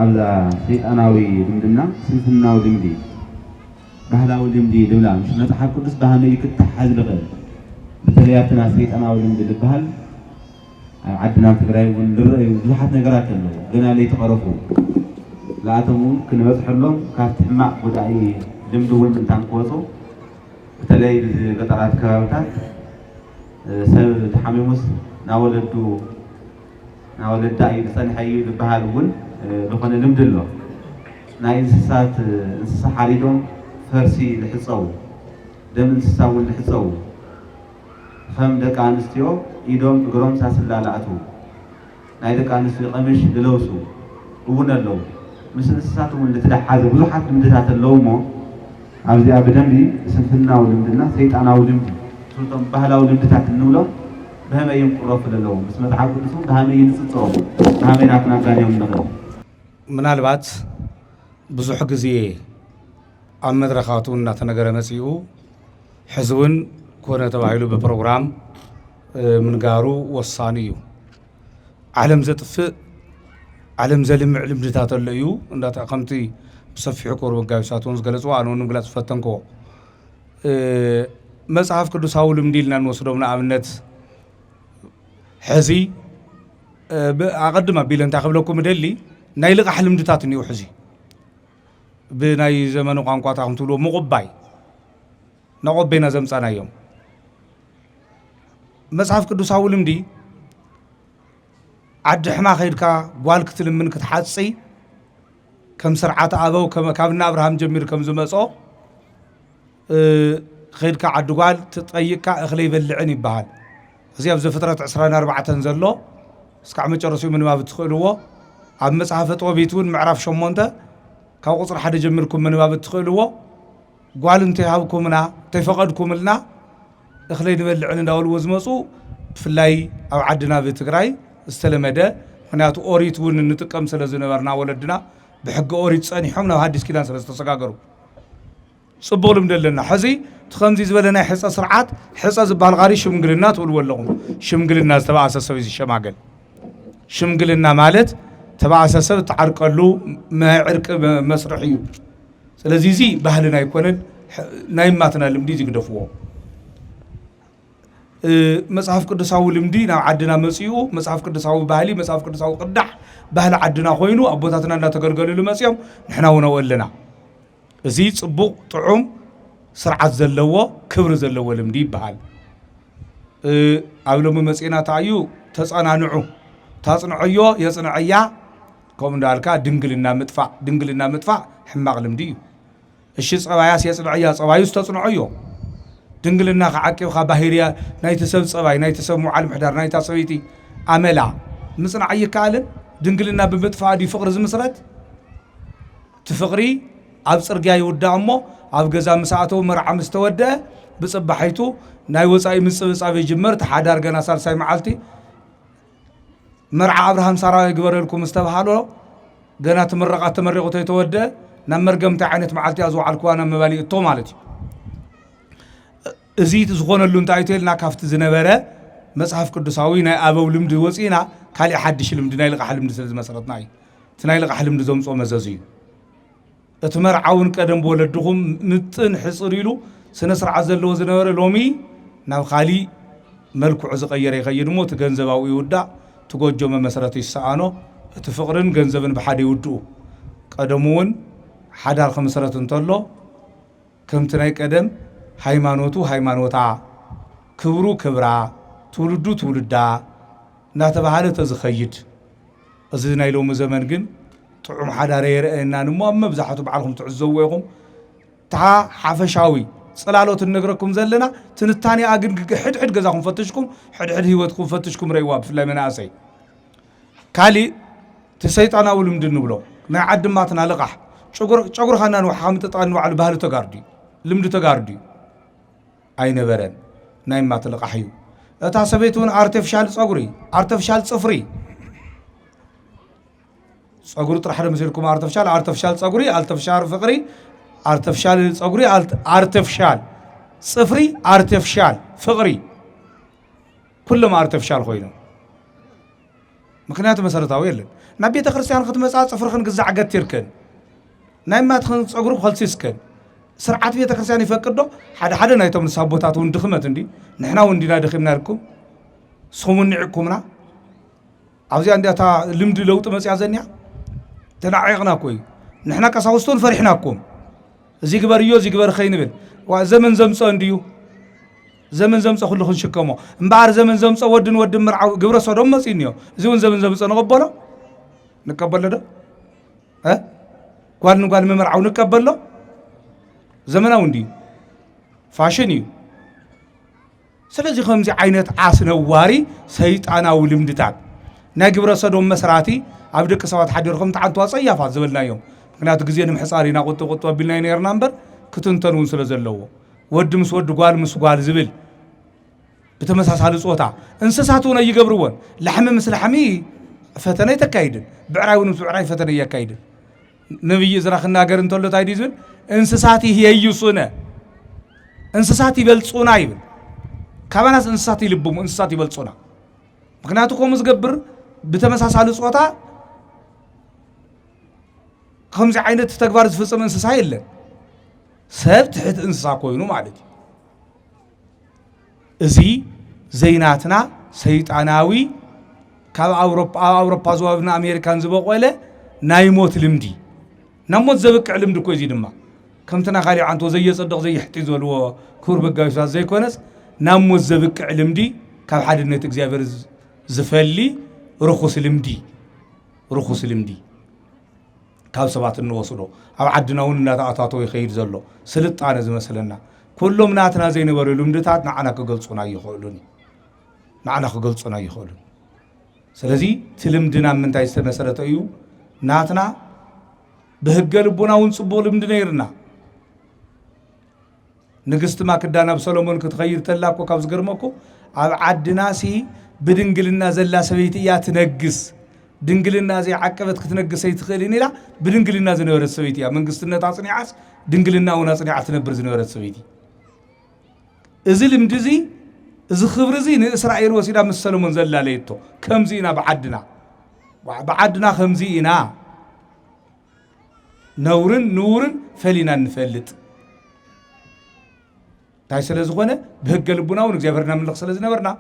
ኣብዛ ሰይጣናዊ ልምድና ስንፍናዊ ልምዲ ባህላዊ ልምዲ ልብላ ምስ መጽሓፍ ቅዱስ ባህመይ ክትሓዝ ልኽእል በተለያትና ሰይጣናዊ ልምዲ ልበሃል ኣብ ዓድና ትግራይ እውን ልረአዩ ብዙሓት ነገራት ኣለዉ ገና ለይተቐረፉ ለኣቶም እውን ክንበፅሐሎም ካብቲ ሕማቕ ጉዳኢ ልምዲ እውን ምንታን ክወፁ በተለይ ገጠራት ከባቢታት ሰብ ተሓሚሙስ ናወለዳ እዩ ዝፀኒሐ እዩ ዝበሃል እውን ዝኾነ ልምዲ ኣሎ ናይ እንስሳ ሓሪዶም ፈርሲ ዝሕፀው ደም እንስሳ እውን ዝሕፀው ከም ደቂ ኣንስትዮ ኢዶም እግሮም ሳስላላኣቱ ናይ ደቂ ኣንስትዮ ቀምሽ ዝለብሱ እውን ኣለዉ ምስ እንስሳት እውን ዝተሓዘ ብዙሓት ልምድታት ኣለዉ እሞ ኣብዚኣ ብደንቢ ስንፍናዊ ልምድና ሰይጣናዊ ልምዲ እቶም ባህላዊ ልምድታት እንብሎም ብኸመይ ይምቁረፉ ዘለዉ ምስ መጽሓፍ ቅዱስ ብኸመይ ይንፅፅሮም ብኸመይ ናክናጋንዮም ንኽእል ምናልባት ብዙሕ ግዜ ኣብ መድረኻቱ እናተነገረ መጺኡ ሕዝውን ኮነ ተባሂሉ በፕሮግራም ምንጋሩ ወሳኒ እዩ ዓለም ዘጥፍእ ዓለም ዘልምዕ ልምድታት ኣሎ እዩ እንዳታ ከምቲ ብሰፊሑ ክቡር መጋቢ ሳትዎን ዝገለጽዎ ኣነ እውን ምግላጽ ፈተንክዎ መጽሓፍ ቅዱሳዊ ልምዲ ኢልና ንወስዶም ንኣብነት ሕዚ ኣቐድም ኣቢለ እንታይ ክብለኩም ደሊ ናይ ልቓሕ ልምድታት እኒኡ ሕዚ بناي زمن قانقوا تاهم تقولوا مقباي نقبينا زمصانا يوم مصحف قدوس أولم دي عد حما خيركا قوالك تلمن كتحاصي كم سرعات أبو كم كابنا أبراهام جمير كم زمصو خيركا عد قوال تطيقكا اخلي بلعني بحال زي في فترة 24 تنزلو اسكع مجرسو من ما بتخلوه عم مصحف طوبيتون معرف شمونته كاو قصر حدا جمركم من ما بتخلوه قوال انتي هاوكمنا تفقدكم لنا اخلي بلعني داول وزمصو بفلاي او عدنا بتقراي استلمده خنياتو اوريتون نتقم سلازنبرنا ولدنا بحق اوريت صنيحهم نو حديث كيدان سلازتسغاغرو صبولم دلنا حزي تخمزي زبلنا حصه سرعات حصه زبال غاري شمغلنا تولولهم شمغلنا تبع اساسوي شماغل شمغلنا مالت تبع اساسو تعرقلو ما عرق مسرحيو ስለዚህ እዚ ባህልና ይኮነን ናይማትና ልምዲ ዝግደፍዎ መጽሐፍ ቅዱሳዊ ልምዲ ናብ ዓድና መጽኡ መጽሐፍ ቅዱሳዊ ባህሊ መጽሐፍ ቅዱሳዊ ቅዳሕ ባህሊ ዓድና ኮይኑ አቦታትና እንዳተገልገሉሉ መጽዮም ንሕና ወነው ኣለና እዚ ጽቡቕ ጥዑም ስርዓት ዘለዎ ክብሪ ዘለዎ ልምዲ ይበሃል ኣብሎሙ መጽና ታዩ ተጸናንዑ ታጽንዑዮ የጽንዕያ ከም እንዳልካ ድንግልና ምጥፋ ሕማቅ ልምዲ እዩ እሺ ጸባያስ የጽንዕያ ጸባዩስ ተጽንዑዮ ድንግልና ከዓቂብካ ባህሪያ ናይተሰብ ጸባይ ናይተሰብ ሙዓል ምሕዳር ናይታ ሰበይቲ አመላ ምጽናዕ ይካልን ድንግልና በመጥፋ ዲ ፍቅር ዝምስረት ትፍቅሪ ኣብ ጽርግያ ይውዳእ እሞ ኣብ ገዛ ምሳኣተው መርዓ ምስተወደ ብጽባሒቱ ናይ ወጻኢ ምጽብጻብ ይጅመር ተሓዳር ገና ሳልሳይ መዓልቲ مرع أبراهام سارة يقبرلكم استبحالو جنات مرقات تمرقوا تيتودى نمرجم تعانت معلتي أزوع الكوانا مبالي التومالتي زيت زغون اللون تايتيل ناكافت زنبرة مصحف قدساوي نا أبو لمد وسينا كالي حدش لمد نايلق حلم دسل مسرتناي تنايلق حلم دزوم صوم مزازي اتمر عون قدم بولدهم متن حصريلو سنسر عزل لو زنبرة لومي ناو خالي ملكو عز غير يغير مو تجنزباوي يودا تقول مسرتي السعانو تفقرن جنزبن بحدي ودو قدمون حدار خمسرة انطلو كم تناي قدم هايمانوتا كبرو كبرا تولدو تولدا ناتبحاله تزخيد ازينا يلوم زمن جن طعم حدار يرئنا نمو مبزحتو بعلهم تعزويهم تا حفشاوي صلالوت نغركم زلنا تنتاني اغن حد غزاكم فتشكم حد هيوتكم فتشكم ريواب في المناسي كالي تسيطانا ولمد نبلو ما عد ماتنا لقح شغر خنا نو حامت تطانو على بهل تغاردي لمد تغاردي اي نبرن نايم ما تلقحيو اتا سبيتون ارتفيشال صفري صغور طرح مسيركم ارتفيشال صغري ارتفيشال فقري ارتفيشال صغري ارتفيشال صفري ارتفيشال فقري كلهم ارتفيشال خوينو مكنيات مسارتاوي يلن نبي تخرسيان ختمصا صفرخن غزع غتيركن نايما تخن صغرو خلسيسكن سرعات بيت كرسيان يفقدو حدا نايتم سابوتات وندخمت اندي نحنا وندينا دخمنا لكم سومن نعكمنا عاوزي انديتا لمد لوط مصيا زنيا تنعيقنا كوي نحنا كساوستون فرحناكم زي غبريو زي غبر خينبل وزمن زمصو انديو زمن زمصو كله خنشكمو امبار زمن زمصو ودن مرعو غبر صدوم مصينيو زون زمن زمصو نقبلو ده ها قال مرعو نقبلو زمناو اندي فاشنيو سلازي خمزي عينت عاسنواري سيطاناو لمدتات نا غبر صدوم مسراتي عبدك سوات حديركم تعانتو صيافات زبلنا يوم مكنياتو غزي نمحصارينا قطو بيلنا نيرنا نمبر كتنتنون سلازلو ود مسود قال مسقال زبل بتمساسال صوتا انسساتونا يغبرون لحم مثل حمي فتنه يتكايدن بعراون بعراي فتنه يكايدن نبي زراخنا غير انتلو تايدي زبل انسساتي هييصونه انسساتي يبلصونا يبل كاباناس انسساتي يلبم انسساتي يبلصونا مكنياتو كوم زغبر بتمساسال صوتا خمس عينت تكبار زفصم انسسا يلن سب تحت انسسا كوينو مالتي ازي زيناتنا سيطاناوي كاب اوروبا زوابنا امريكان زبقوله نايموت لمدي نموت زبك علم دكوي زي دما كم تناخالي عنتو زي صدق زي يحتيز ولو كور بقايس زي كونس نموت زبك علم دي كاب حد النت اغزابير زفلي رخص لمدي كاب سبات نوصلو او عدنا وننا تاعتاتو يخيد زلو سلطانه زمسلنا كلهم ناتنا زي نبرو لمدتات نعنا كغلصونا يخولوني نعنا كغلصونا يخولون سلازي تلمدنا من تاي مسرته يو ناتنا بهجة لبنا ونصبو لمدنا يرنا نقست ما كدانا بسلومون كتغير تلاكو كابز قرمكو عدنا سي بدنقلنا زلا سبيتيا تنقس دنقلنا زي عقبت كتنقس سيتخيليني لا بدنقلنا زي نورد سبيتيا من قستنا تعصني عاس دنقلنا وناصني عتنبر زي نورد سبيتي ازل مدزي ازل خبرزي اسرائيل وسيدا من سلومون زلا ليتو كمزينا بعدنا خمزينا نورن فلينا نفلت تاي سلازغونه بهج لبنا ونغزابرنا من لخ سلازنبرنا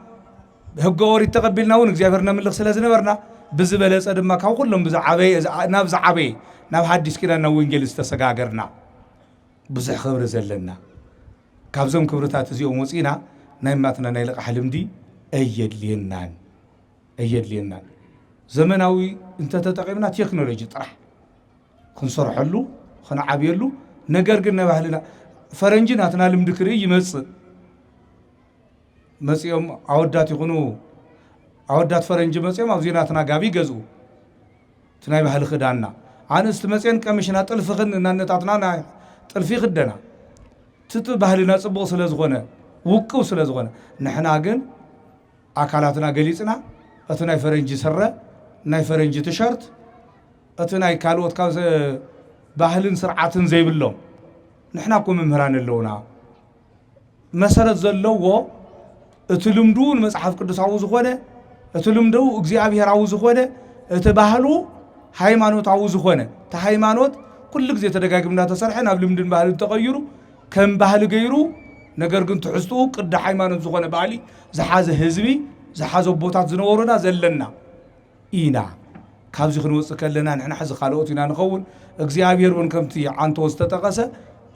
بهج اوري تقبلنا ونغزابرنا من لخ سلازنبرنا بزبلص دما كاو كلهم بزعبي نابز عبي ناب حديث كيدنا وانجيل استسغاغرنا بزح خبر زلنا كابزم كبرتات زيو موصينا نايماتنا نايلق حلمدي ايدلينان زمناوي انت تتقيمنا تكنولوجي طرح كنصرحلو خنعبيلو نجر قلنا بحلنا فرنجنا تنا لمدكري يمصيوم عودات يكونوا عودات فرنج مصيوم ابزيناتنا غابي غزو تناي بحال خدانا انست مصين قمشنا طلفخن نانتاتنا طلفي خدنا تت بحالنا صبو سلازغونه وقو سلازغونه نحنا ግን አካላትና ገሊጽና እትናይ ፈረንጂ ሰረ ናይ ፈረንጂ ተሸርት እትናይ ካልኦት ካብ ባህልን ስርዓትን ዘይብሎም نحنا كم مهران اللونا مسألة زلوا اتلمدون مسحف قدس عاوز خونه اتلمدو እግዚአብሔር عاوز خونه اتباهلو ሃይማኖት عاوز خونه تهيمانوت كل ጊዜ ተደጋግምና ተሰርሐን ኣብ ልምድን ባህል ተቀይሩ ከም ባህል ገይሩ ነገር ግን ትሕዝቱ ቅድ ሃይማኖት ዝኾነ ባህሊ ዝሓዘ ህዝቢ ዝሓዘ ቦታት ዝነበሩና ዘለና ኢና ካብዚ ክንወጽእ ከለና ንሕና ሕዚ ካልኦት ኢና ንኸውን እግዚአብሔር ወን ከምቲ ዓንቶ ዝተጠቀሰ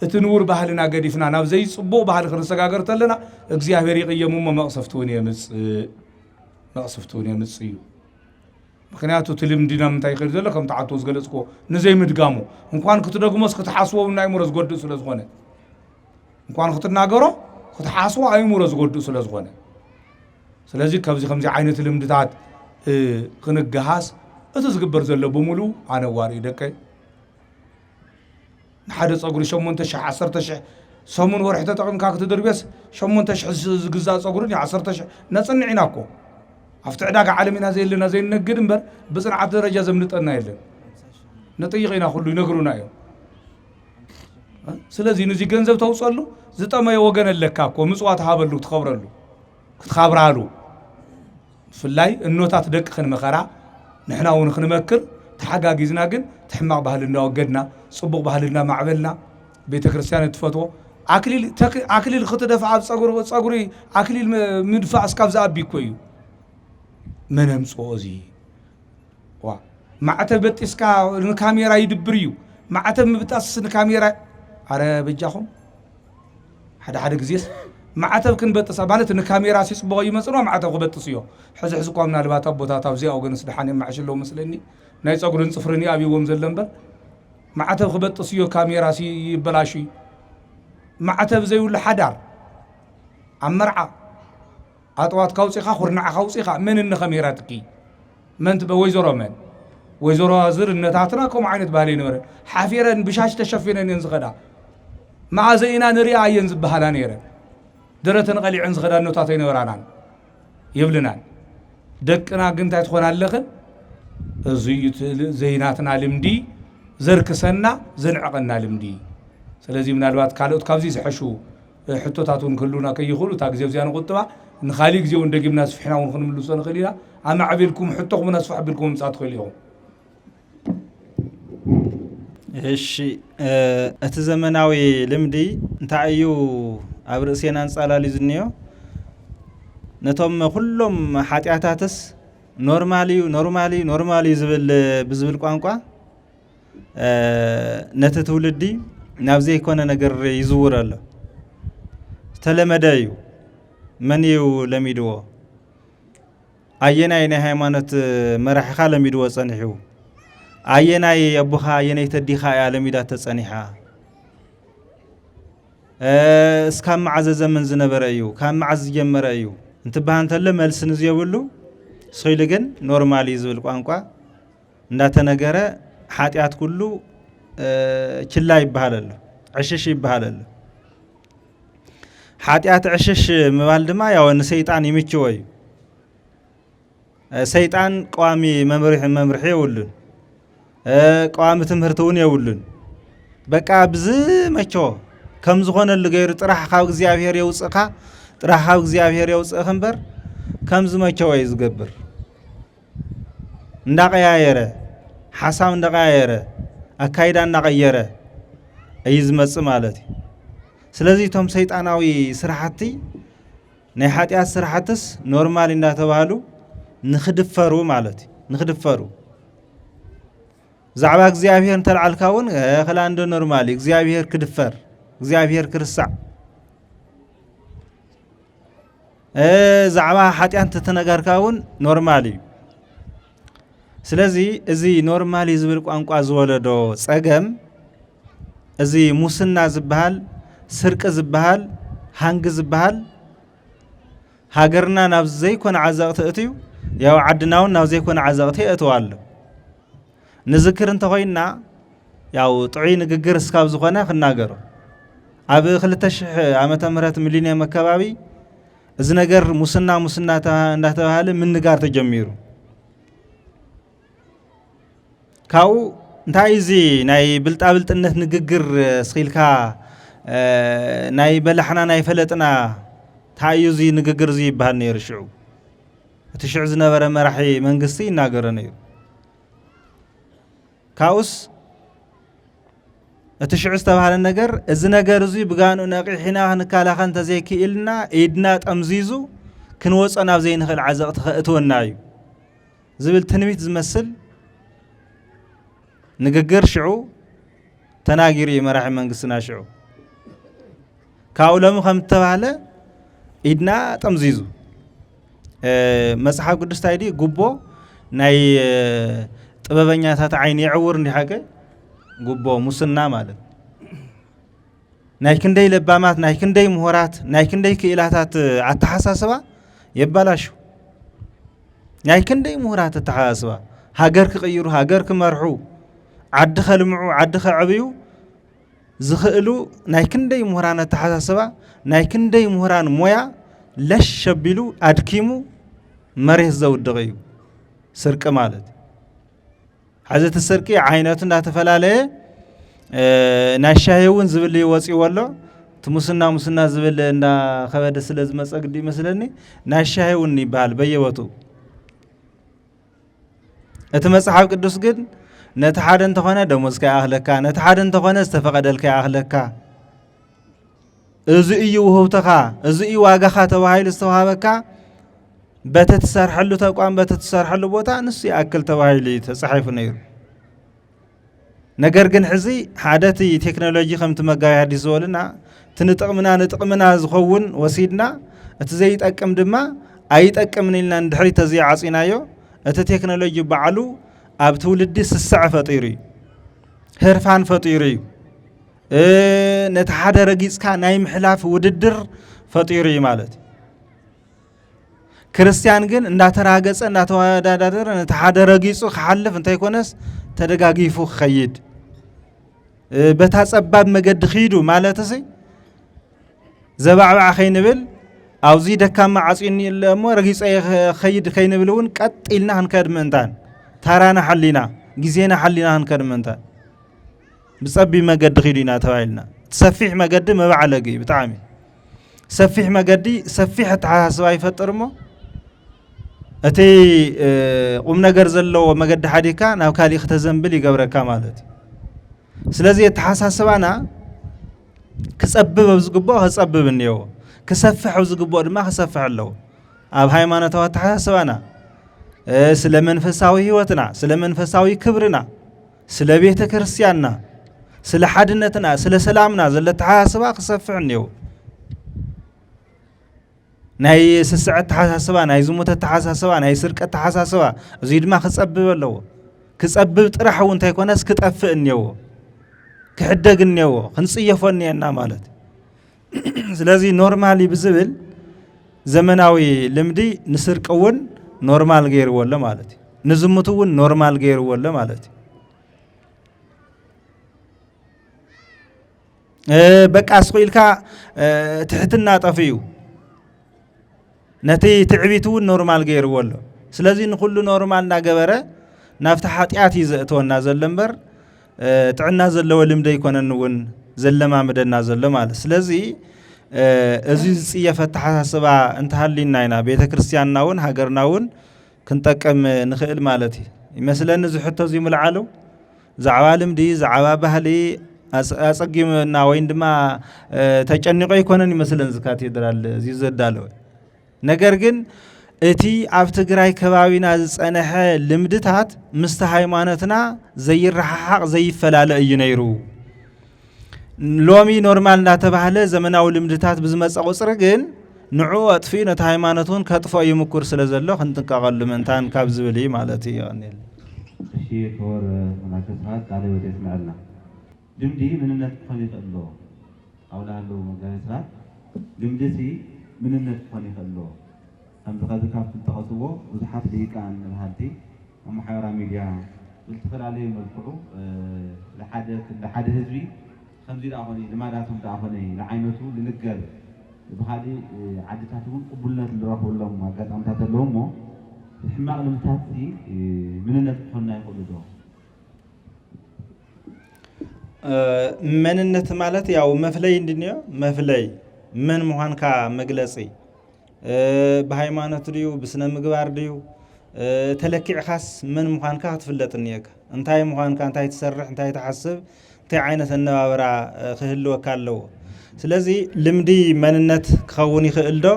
اتنور بحالنا قديفنا نابزي صبو بحال خرسقاقر تلنا እግዚአብሔር يقيمو مقصفتون يمصيو ምክንያቱ ትልምዲና ምንታይ ይخير ዘሎ ከም ተዓቶ ዝገለጽኮ ንዘይ ምድጋሙ እንኳን ክትደግሞስ ክትሓስቦ ናይ ሙረዝ ጎድ ስለዝኾነ እንኳን ክትናገሮ ክትሓስቦ አይ ሙረዝ ጎድ ስለዝኾነ ስለዚ ካብዚ ከምዚ ዓይነት ልምድታት ክንገሃስ እቲ ዝግበር ዘሎ በሙሉ ኣነ ዋሪ ደቀ حدا صقر شمونت شح 10 سمون ورحته تقم كاك تدربيس شمونت شح زغزا صقرني 10 شح نصنعيناكو افتعداق عالمنا زي لنا زي نقد امبر بصنعه درجه زمنطنا يلن نطيقينا كله ينغرونا يو ስለዚህ ንዚ ገንዘብ ተውጸሉ ዝጠመየ ወገን ለካኮ ምጽዋት ሃበሉ ተخبرሉ ክትخبራሉ ፍላይ እንኖታት ደቅኽን መኸራ ንሕናውን ክንመክር ተሓጋጊዝና ግን تحمق بحالنا وقدنا صبغ بحالنا معبلنا بيت كريستيان تفتو اكليل خط دفع صقري اكليل مدفع اسكاف زابي كويو منهم صوزي وا معتب بتسكا الكاميرا يدبريو معتب مبتاس الكاميرا اره بجاهم حدا غزيس معتب كن بتس بالت الكاميرا سيصبغ يمصنو معتب بتسيو حز قومنا لباتا بوتا تاوزي او غنس دحاني معشلو مسلني ناي صقرن صفرني ابي ومزلنبر معتب خبطسيو كاميرا سي يبلاشي معتب زي ولا حدار امرعه اطوات كوصيخا خرنع خوصيخا من ان خميراتكي من تبويزرو من ويزرو ازر نتاتنا كم عينت بالي نور حافيرن بشاش تشفينن ينزغدا مع زينا نريا ينز بحالا نيره درتن قلي عنز غدا نوتاتين ورانان يبلنان دقنا غنتا تخونالخن زيناتنا لمدي زركسنا زنعقنا لمدي ስለዚህ ምናልባት ካልኦት ካብዚ ዝሐሹ ሕቶታቱን كلنا ከይኹሉ ታግዚው ዚያን ቁጥባ ንኻሊ ግዚው እንደግምና ስፍሕናውን ክንምልሶ ንኽእሊና ኣማዕቢልኩም ሕቶኹም ነስፋሕ ቢልኩም ምጻት ኸሊኹም እሺ እቲ ዘመናዊ ልምዲ እንታይ እዩ ኣብ ርእሴና እንጻላሊ ዝንዮ ነቶም ሁሉም ኃጢአታትስ ኖርማሊ ዝብል ቋንቋ ነቲ ትውልዲ ናብ ዘይኮነ ነገር ይዝውር ኣሎ ተለመደ እዩ መን እዩ ለሚድዎ ኣየናይ ናይ ሃይማኖት መራሒኻ ለሚድዎ ጸኒሑ ኣየናይ ኣቦኻ ኣየናይ ተዲኻ እያ ለሚዳ ተጸኒሓ እስካብ መዓዝ ዘመን ዝነበረ እዩ ካብ መዓዝ ዝጀመረ እዩ እንትባህ እንተለ መልሲ ንዝየብሉ ስኢሉ ግን ኖርማሊ ዝብል ቋንቋ እንዳተነገረ ሓጢያት ኩሉ ችላ ይባሃል ኣሎ ዕሽሽ ይባሃል ኣሎ ሓጢያት ዕሽሽ ምባል ድማ ያው ንሰይጣን ይምችዎ እዩ ሰይጣን ቋሚ መምርሒ የውሉን ቋሚ ትምህርቲ እውን የውሉን በቃ ብዝመቸዎ ከም ዝኾነሉ ገይሩ ጥራሕ ካብ እግዚአብሔር የውፅኻ ጥራሕ ካብ እግዚአብሔር የውፅኽ እምበር ከም ዝመቸዎ እዩ ዝገብር እንዳቀያየረ ሓሳብ እንዳቀያየረ ኣካይዳ እንዳቀየረ እዩ ዝመጽእ ማለት እዩ ስለዚህ ቶም ሰይጣናዊ ስራሕቲ ናይ ሓጢያት ስራሕትስ ኖርማሊ እንዳተባሃሉ ንኽድፈሩ ማለት እዩ ንኽድፈሩ ዛዕባ እግዚአብሔር እንተልዓልካ እውን ኸላ እንደ ኖርማሊ እግዚአብሔር ክድፈር እግዚአብሔር ክርስዕ ዛዕባ ሓጢያት ተተነጋርካ እውን ኖርማሊ ስለዚህ እዚ ኖርማሊ ዝብል ቋንቋ ዝወለዶ ጸገም እዚ ሙስና ዝበሃል ስርቂ ዝበሃል ሃንጊ ዝበሃል ሃገርና ናብ ዘይኮነ ዓዘቕቲ እትዩ ያው ዓድና እውን ናብ ዘይኮነ ዓዘቕቲ እትው ኣሎ ንዝክር እንተኾይና ያው ጥዑይ ንግግር እስካብ ዝኾነ ክናገሮ ኣብ 2000 ዓመተ ምህረት ሚሊኒየም አካባቢ እዚ ነገር ሙስና እንዳተባሃለ ምንጋር ተጀሚሩ ካው እንታይ እዚ ናይ ብልጣብልጥነት ንግግር ስኺልካ ናይ በላሕና ናይ ፈለጥና ታዩዚ ንግግር እዚ ይባሃል ነይሩ ሽዑ እቲ ሽዑ ዝነበረ መራሒ መንግስቲ ይናገረ ነይሩ ካውስ እቲ ሽዑ ዝተባሃለ ነገር እዚ ነገር እዚ ብጋኑ ነቂሕና ክንካላኸ እንተዘይክኢልና ኢድና ጠምዚዙ ክንወፀ ናብ ዘይንኽእል ዓዘቕቲ ከእትወና እዩ ዝብል ትንቢት ዝመስል ንግግር ሽዑ ተናጊሩ መራሒ መንግስትና ሽዑ ካውለሙ ከም ተባሃለ ኢድና ጠምዚዙ መጽሓፍ ቅዱስ ታይዲ ጉቦ ናይ ጥበበኛታት ዓይን ይዕውር እንዲሓገ ጉቦ ሙስና ማለት ናይ ክንደይ ለባማት ናይ ክንደይ ምሁራት ናይ ክንደይ ክኢላታት አተሐሳስባ ይባላሹ ናይ ክንደይ ምሁራት አተሐሳስባ ሃገር ክቅይሩ ሃገር ክመርሑ ዓዲ ከልምዑ ዓዲ ከዕብዩ ዝኽእሉ ናይ ክንደይ ምሁራን አተሐሳስባ ናይ ክንደይ ምሁራን ሞያ ለሽ ሸቢሉ አድኪሙ መሬት ዘውድቕ እዩ ስርቂ ማለት حزت السرقي عينات እንዳተፈላለየ ናሻየውን ዝብል ይወጽእ ወሎ ትሙስና ዝብል እንዳ ከበደ ስለዝ መጸግዲ መስለኒ ናሻየውን ይባል በየወቱ እቲ መጽሐፍ ቅዱስ ግን ነቲ ሓደ እንተኾነ ደሞዝካ ያኽለካ ነቲ ሓደ እንተኾነ ዝተፈቀደልካ ያኽለካ እዚ እዩ ውህብተኻ እዚ እዩ ዋጋኻ ተባሂሉ ዝተዋሃበካ በተተሰርሐሉ ተቋም በተተሰርሐሉ ቦታ ንሱ ያክል ተባሂሉ ተጻሒፉ ነይሩ ነገር ግን ሕዚ ሓደቲ ቴክኖሎጂ ከምቲ መጋቢ ሐዲስ ወልና ንጥቅምና ዝኸውን ወሲድና እቲ ዘይጠቅም ድማ ኣይጠቅምን ኢልና እንድሕሪ ተዚያ ዓጺናዮ እቲ ቴክኖሎጂ በዓሉ ኣብ ትውልዲ ስስዕ ፈጢሩ ህርፋን ፈጢሩ ነቲ ሓደ ረጊጽካ ናይ ምሕላፍ ውድድር ፈጢሩ ማለት ክርስቲያን ግን እንዳተራገጸ እንዳተወዳደረ ነቲ ሓደ ረጊጹ ክሓልፍ እንታይ ኮነስ ተደጋጊፉ ክኸይድ በታጸባብ መገድ ኺዱ ማለት እዚ ዘባዕባዕ ኸይንብል አውዚ ደካማ ዓጺን ለሞ ረጊጸ ኸይድ ኸይንብል እውን ቀጥልና ክንከድ ምንታን ታራና ሐሊና ጊዜና ሐሊና ክንከድ ምንታን ብጸቢ መገድ ኺዱና ተባይልና ሰፊሕ መገድ መባዕለጊ ብጣዕሚ ሰፊሕ መገዲ ሰፊሕ ተሓሳስባ ይፈጥርሞ እቲ ቁም ነገር ዘለዎ መገድ ሓዲካ ናብ ካሊእ ከተዘንብል ይገብረካ ማለት ስለዚህ ተሓሳስባና ክጸብብ ዝግባእ ክጸብብ እንየው ክሰፍሕ ዝግባእ ድማ ክሰፍሕ ኣለዎ ኣብ ሃይማኖታዊ ተሓሳስባና ስለ መንፈሳዊ ህይወትና ስለ መንፈሳዊ ክብርና ስለ ቤተ ክርስቲያንና ስለ ሓድነትና ስለ ሰላምና ዘለ ተሓሳስባ ክሰፍዕ እኒው ናይ ስስዕት ተሓሳስባ ናይ ዝሙተ ተሓሳስባ ናይ ስርቀት ተሓሳስባ እዙይ ድማ ክጸብብ ኣለዎ ክጸብብ ጥራሕ እውን እንተይኮነስ ክጠፍእ እኒው ክሕደግ እኒው ክንጽየፎ እኒአና ማለት ስለዚ ኖርማሊ ብዝብል ዘመናዊ ልምዲ ንስርቅ እውን ኖርማል ገይርዎ ኣሎ ማለት ንዝሙት እውን ኖርማል ገይርዎ ኣሎ ማለት በቃ ስቆይልካ ትሕትና ጠፍዩ ነቲ ትዕቢት እውን ኖርማል ገይርዎ ኣሎ ስለዚ ንኩሉ ኖርማል እናገበረ ናብቲ ሓጢአት ይዘእተወና ዘሎ እምበር ጥዕና ዘለዎ ልምዲ ይኮነን እውን ዘለማምደና ዘሎ ማለት ስለዚ እዚ ዝጽየፈ ተሓሳስባ እንተሃሊና ኢና ቤተ ክርስቲያንና እውን ሃገርና እውን ክንጠቀም ንኽእል ማለት ይመስለኒ ዝሕቶ እዚ ምልዓሉ ዛዕባ ልምዲ ዛዕባ ባህሊ አጸጊምና ወይ ድማ ተጨንቆ ይኮነን ይመስለን ካቴድራል እዚ ዘዳለው ነገር ግን እቲ ኣብ ትግራይ ከባቢና ዝጸነሐ ልምድታት ምስተ ሃይማኖትና ዘይረሓሓቅ ዘይፈላለ እዩ ነይሩ ሎሚ ኖርማል እናተባህለ ዘመናዊ ልምድታት ብዝመጸ ቁጽሪ ግን ንዑ አጥፊ ነቲ ሃይማኖቱን ከጥፎ ይምኩር ስለ ዘሎ ክንጥንቀቐሉ ምንታን ካብ ዝብል ማለት እዩ ኔል እሺ ፎር መናከስራት ቃለ ወደ ስማዕልና ልምዲ ምንነት ክኾን ይኽእል ዶ ኣውላሉ መጋየፅታት ልምዲ ምንነት ክኾን ይኽእል ዶ ከምዚ ከዚ ካብቲ ተቐስዎ ብዙሓት ደቂቃን ንባሃልቲ ኣብ ማሕበራዊ ሚድያ ብዝተፈላለዩ መልክዑ ለሓደ ህዝቢ ከምዚ ደኣ ኾነ ልማዳቶም ደኣ ኾነ ንዓይነቱ ልንገር ብኻሊእ ዓድታት እውን ቅቡልነት ዝረኽብሎም ኣጋጣሚታት ኣለዎ እሞ ሕማቕ ልምድታት ምንነት ክኾንና ይኽእሉ ዶ መንነት ማለት ያው መፍለይ እንድንዮ መፍለይ ምን ምዃንካ መግለጺ በሃይማኖት ድዩ ብስነ ምግባር ድዩ ተለኪዕኻስ ምን ምዃንካ ክትፍለጥ እኒየካ እንታይ ምዃንካ እንታይ ትሰርሕ እንታይ ትሓስብ እንታይ ዓይነት ኣነባብራ ክህልወካ ኣለዎ ስለዚ ልምዲ መንነት ክኸውን ይኽእል ዶ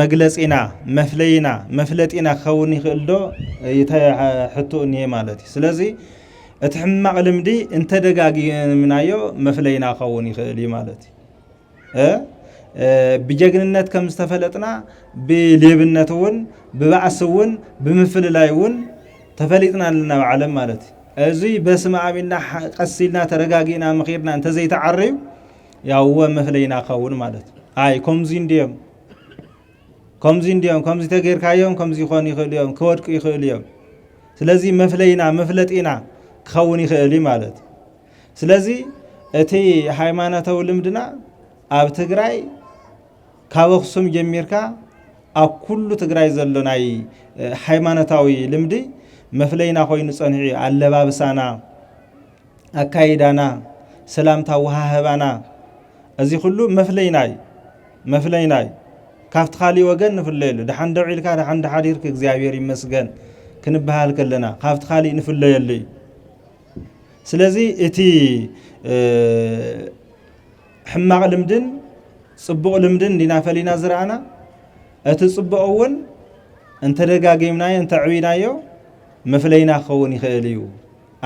መግለጺና መፍለይና መፍለጢና ክኸውን ይኽእል ዶ ይተሕቱ እኒየ ማለት እዩ ስለዚ እቲ ሕማቕ ልምዲ እንተደጋጊምናዮ መፍለይና ክኸውን ይኽእል እዩ ማለት እዩ ብጀግንነት ከም ዝተፈለጥና ብሌብነት እውን ብባዕሲ እውን ብምፍልላይ እውን ተፈሊጥና ኣለና ብዓለም ማለት እዩ እዚ በስመ አብና ቀሲልና ተረጋጊና መኺርና እንተዘይተዓርዩ ያው መፍለይና ክኸውን ማለት አይ ከምዚ እንዲዮም ከምዚ ተገይርካዮም ከምዚ ይኾን ይኽእል እዮም ክወድቁ ይኽእል እዮም ስለዚ መፍለይና መፍለጢና ክኸውን ይኽእል ማለት ስለዚ እቲ ሃይማኖታዊ ልምድና ኣብ ትግራይ ካብ ኣኽሱም ጀሚርካ ኣብ ኩሉ ትግራይ ዘሎ ናይ ሃይማኖታዊ ልምዲ መፍለይና ኮይኑ ጸኒዑ ኣለባብሳና ኣካይዳና ሰላምታ ወሃህባና እዚ ኩሉ መፍለይናይ ካብቲ ካሊእ ወገን ንፍለየሉ ድሓን ደው ኢልካ ድሓን ሓዲርክ እግዚአብሔር ይመስገን ክንበሃል ከለና ካብቲ ካሊእ ንፍለየሉ እዩ ስለዚ እቲ ሕማቕ ልምድን ጽቡቕ ልምድን እንዲና ፈሊና ዝረአና እቲ ጽቡቕ እውን እንተደጋጊምናዮ እንተዕቢናዮ መፍለይና ክኸውን ይኽእል እዩ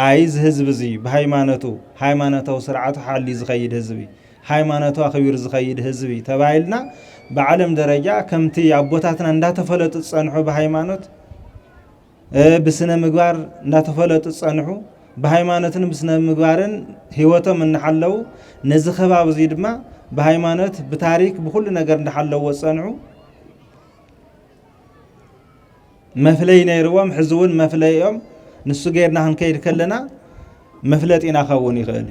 ኣይ እዚ ህዝቢ እዚ ብሃይማኖቱ ሃይማኖታዊ ስርዓቱ ሓሊ ዝኸይድ ህዝቢ ሃይማኖቱ ኣኽቢር ዝኸይድ ህዝቢ ተባሂልና ብዓለም ደረጃ ከምቲ ኣቦታትና እንዳተፈለጡ ዝጸንሑ ብሃይማኖት ብስነ ምግባር እንዳተፈለጡ ዝጸንሑ በሃይማኖትን ብስነ ምግባርን ህይወቶም እንሓለው ነዚ ከባቢ እዚ ድማ በሃይማኖት በታሪክ በኩሉ ነገር እንደሓለው ወጸንዑ መፍለይ ነይርዎም ሕዝውን መፍለይኦም ንሱ ገይርና ክንከይድ ከለና መፍለጢና ክኸውን ይኽእል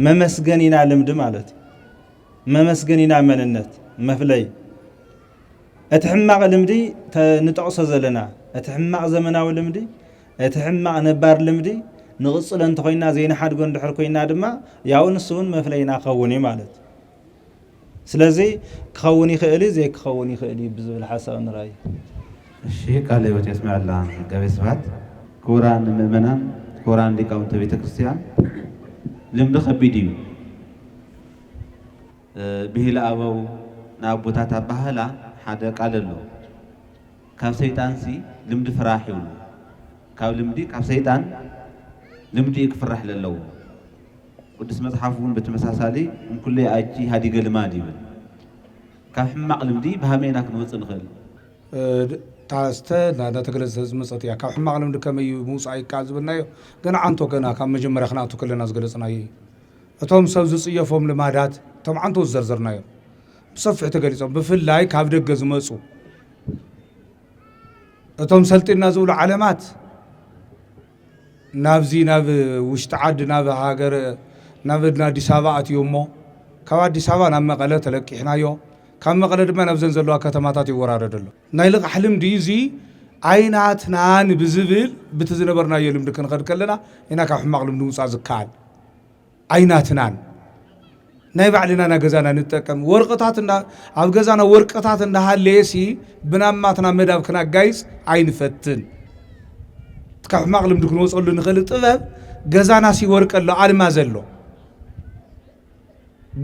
መመስገኒና ልምዲ ማለት መመስገኒና መንነት መፍለይ እቲ ሕማቕ ልምዲ ንጠቕሶ ዘለና እቲ ሕማቕ ዘመናዊ ልምዲ እቲ ሕማቕ ነባር ልምዲ ንቕጽለ እንተኾይና ዘይነሓድጎ እንድሕር ኮይና ድማ ያው ንሱ እውን መፍለይና ክኸውን እዩ ማለት ስለዚ ክኸውን ይኽእል ዘይክኸውን ይኽእል ብዝብል ሓሳብ ንራእዩ እሺ ቃለ ሕይወት የስማዕላ መጋቤ ስብሐት ክቡራን ምእመናን ክቡራን ሊቃውንተ ቤተ ክርስቲያን ልምዲ ከቢድ እዩ ብሂለ ኣበው ንኣቦታት ኣባህላ ሓደ ቃል ኣሎ ካብ ሰይጣን ልምዲ ፍራሕ ይብሉ ካብ ልምዲ ካብ ሰይጣን ልምዲ ክፍራሕ ለለው ቅዱስ መጽሓፉን በተመሳሳሊ እንኩሉ አጂ ሃዲገ ልማድ ይብል ካብ ሕማቅ ልምዲ ብሃመይና ክንወፅእ ንኽእል ታስተ ናዳ ተገለጽ ዝመጸት ያ ካብ ሕማቅ ልምዲ ከመይ ምውጻእ ይካል ዝብልናዮ ገና አንቶ ገና ካብ መጀመርያ ክናቱ ከለና ዝገለጽናዮ እቶም ሰብ ዝጽየፎም ልማዳት እቶም አንቶ ዝዘርዘርናዮ ብሰፊሕ ተገሊጾም ብፍላይ ካብ ደገ ዝመጹ እቶም ሰልጢና ዝብሉ ዓለማት ናብዚ ናብ ውሽጢ ዓዲ ናብ ሃገር ናብ አዲስ አበባ አትዮሞ ካብ አዲስ አበባ ናብ መቐለ ተለቂሕናዮ ካብ መቐለ ድማ ናብዘን ዘለዋ ከተማታት ይወራረደሉ ናይ ልቃሕ ልምዲ እዚ ዓይናትናን ብዝብል ብቲ ዝነበርናዮ ልምዲ ክንኸድ ከለና ኢና ካብ ሕማቅ ልምዲ ምውፃእ ዝከኣል ዓይናትናን ናይ ባዕልና ና ገዛና ንጠቀም ወርቅታት ኣብ ገዛና ወርቅታት እንዳሃለየሲ ብናማትና መዳብ ክናጋይፅ ኣይንፈትን ካብ ሕማቅ ልምዲ ክንወፀሉ ንኽእል ጥበብ ገዛና ሲ ወርቅ ኣሎ ኣልማዝ ኣሎ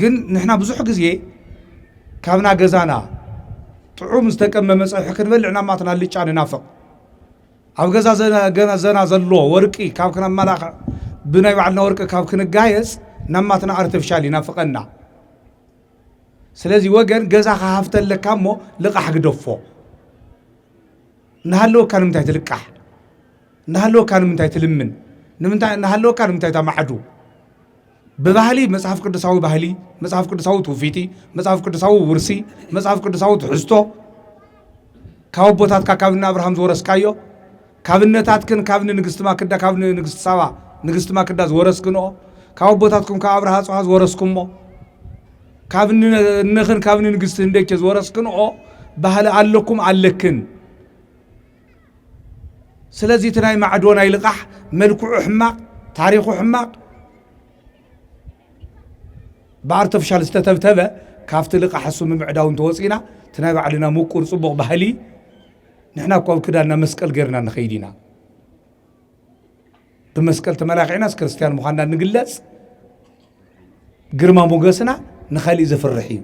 ግን ንሕና ብዙሕ ግዜ ካብና ገዛና ጥዑም ዝተቀመመ ፀብሒ ክንበልዕ ናማትና ልጫ ንናፍቕ ኣብ ገዛ ዘና ዘሎ ወርቂ ካብ ክነመላኽዕ ብናይ ባዕልና ወርቂ ካብ ክንጋየፅ ናማትና ኣርቲፊሻል ይናፍቐና ስለዚ ወገን ገዛ ካሃፍተለካ እሞ ልቃሕ ግደፎ ናሃለወካ ንምንታይ ትልቃሕ ናሃለወካ ንምንታይ ትልምን ናሃለወካ ንምንታይ ተማዕዱ ببهلي مصحف قدساوي بهلي مصحف قدساوي توفيتي مصحف قدساوي ورسي مصحف قدساوي تحستو كاوبوتات كابن ابراهام زورسكايو كابنتاتكن كابن نغست ماكدا كابن نغست سابا نغست ماكدا زورسكنو كاوبوتاتكم كابرها صحاز ورسكمو كابن نخن كابن نغست انديك زورسكنو بهل علكم علكن سلازي تناي معدونا يلقح ملكو حماق تاريخو حماق بارتفشال استتبتبه كافت لقى حسو من معداون توصينا تنايب علينا مقر صبغ بهلي نحنا كوب كدالنا مسكال غيرنا نخيدينا بمسكال تملاقعنا كريستيان مخانا نقلص قرما موغسنا نخلي زفرحي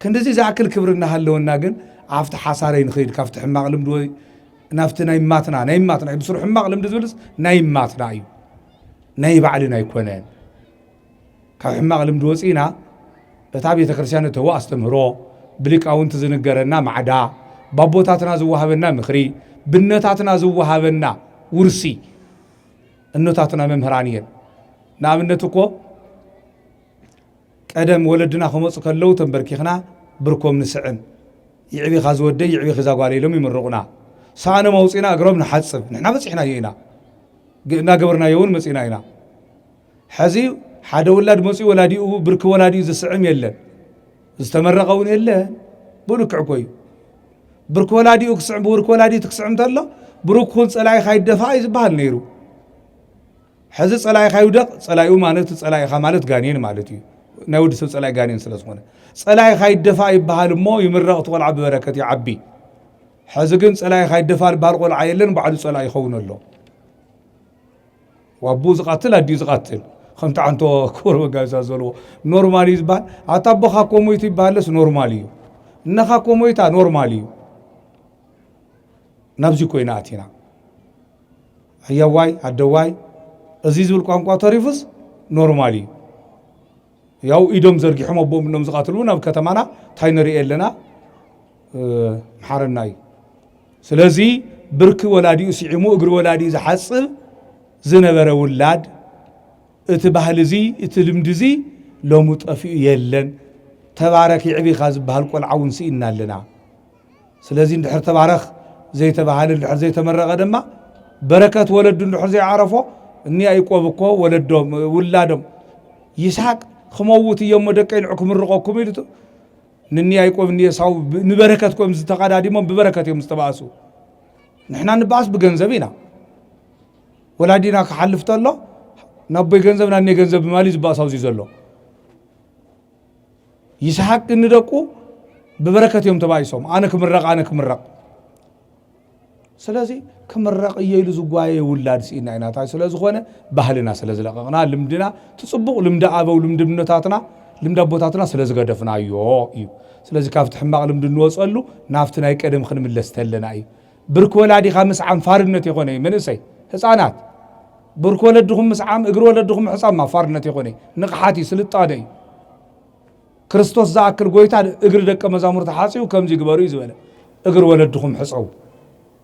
كندزي زاكل كبرنا هلونا قن عفت حصارين نخيد كافت حماق لمدوي نافت نايماتنا بسرو حماق لمدزولس نايماتنا ايو نايب علينا يكونين ካብ ሕማቅ ልምዲ ወፂና በታ ቤተ ክርስቲያን ተዋ አስተምህሮ ብሊቃውንት ዝነገረና ማዕዳ ባቦታትና ዝወሃበና ምኽሪ ብነታትና ዝወሃበና ውርሲ እነታትና መምህራን እየን ንኣብነት እኮ ቀደም ወለድና ከመፁ ከለው ተንበርኪኽና ብርኮም ንስዕን ይዕቢኻ ዝወደይ ይዕቢኽ ዛጓል ኢሎም ይምርቑና ሳነ መውፂና እግሮም ንሓፅብ ንሕና በፂሕና ኢና እናገበርናዮ መፂና ኢና ሕዚ ሓደ ወላድ መፅኡ ወላዲኡ ብርክ ወላዲኡ ዝስዕም የለን ዝተመረቀውን የለን ብልክዕ ኮዩ ብርክ ወላዲኡ ክስዕም ብርክ ወላዲኡ ትክስዕም ተሎ ብርክኹን ፀላይ ካይደፋ ይዝበሃል ነይሩ ሕዚ ፀላይ ካይውደቕ ፀላይኡ ማለት ፀላይኻ ማለት ጋኔን ማለት እዩ ናይ ወዲ ሰብ ፀላይ ጋኔን ስለ ዝኾነ ፀላይ ካይደፋ ይበሃል እሞ ይምረቕ እቲ ቆልዓ ብበረከት ይዓቢ ሕዚ ግን ፀላይ ካይደፋ ዝበሃል ቆልዓ የለን ባዕሉ ፀላይ ይኸውን ኣሎ ዋቡ ዝቃትል ኣዲኡ ዝቃትል خمت عنتو كور وجاز زلوا نورماليز بان أتابخا كوميتي بالس نورماليو نخا كوميتا نورماليو نبزي كويناتينا هيا واي هدواي عزيز بالقانقوا تعرفز نورماليو ياو إدم زرقي حمو بوم نم زقاتلونا بكتمانا تاينري إلنا محارناي سلازي برك ولادي يسعمو اقر ولادي إذا حصل زنبر ولاد اتبهل زي اتلمد زي لو مطفئ يلن تبارك يعبي خاز بهال قول عون سئنا لنا سلازي ندحر تبارك زي تبهل ندحر زي تمرق دما بركة ولد ندحر زي عرفو اني ايقوبكو ولدهم ولادهم يسحق خموت يوم دقين عكم الرقوكم يلتو نني ايقوب اني يساو نبركتكم زتقاداديمون ببركة يوم استباسو نحنا نباس بغنزبينا ولادينا كحلفت الله نبي جنزب ناني جنزب مالي زباساو زيزلو يسحق ندقو ببركة يوم تبايسوم أنا كمرق سلازي كمرق ييلو زغواي ولاد سينا اينا تاي سلازي خونا بحلنا سلازي لقنا لمدنا تصبق لمد ابو لمد بنتاتنا لمد ابوتاتنا سلازي غدفنا يو سلازي كافت حماق لمد نوصلو نافتنا يقدم خنملستلنا اي برك ولادي خامس عنفارنت يكون منسي حصانات برك ولدهم مسعام اقر ولدهم حصام ما فارنت يقوني نقحاتي سلطاني كريستوس ذاكر قويتا اقر دك مزامور تحاسيو كمزي قبارو يزبالا اقر ولدهم حصعو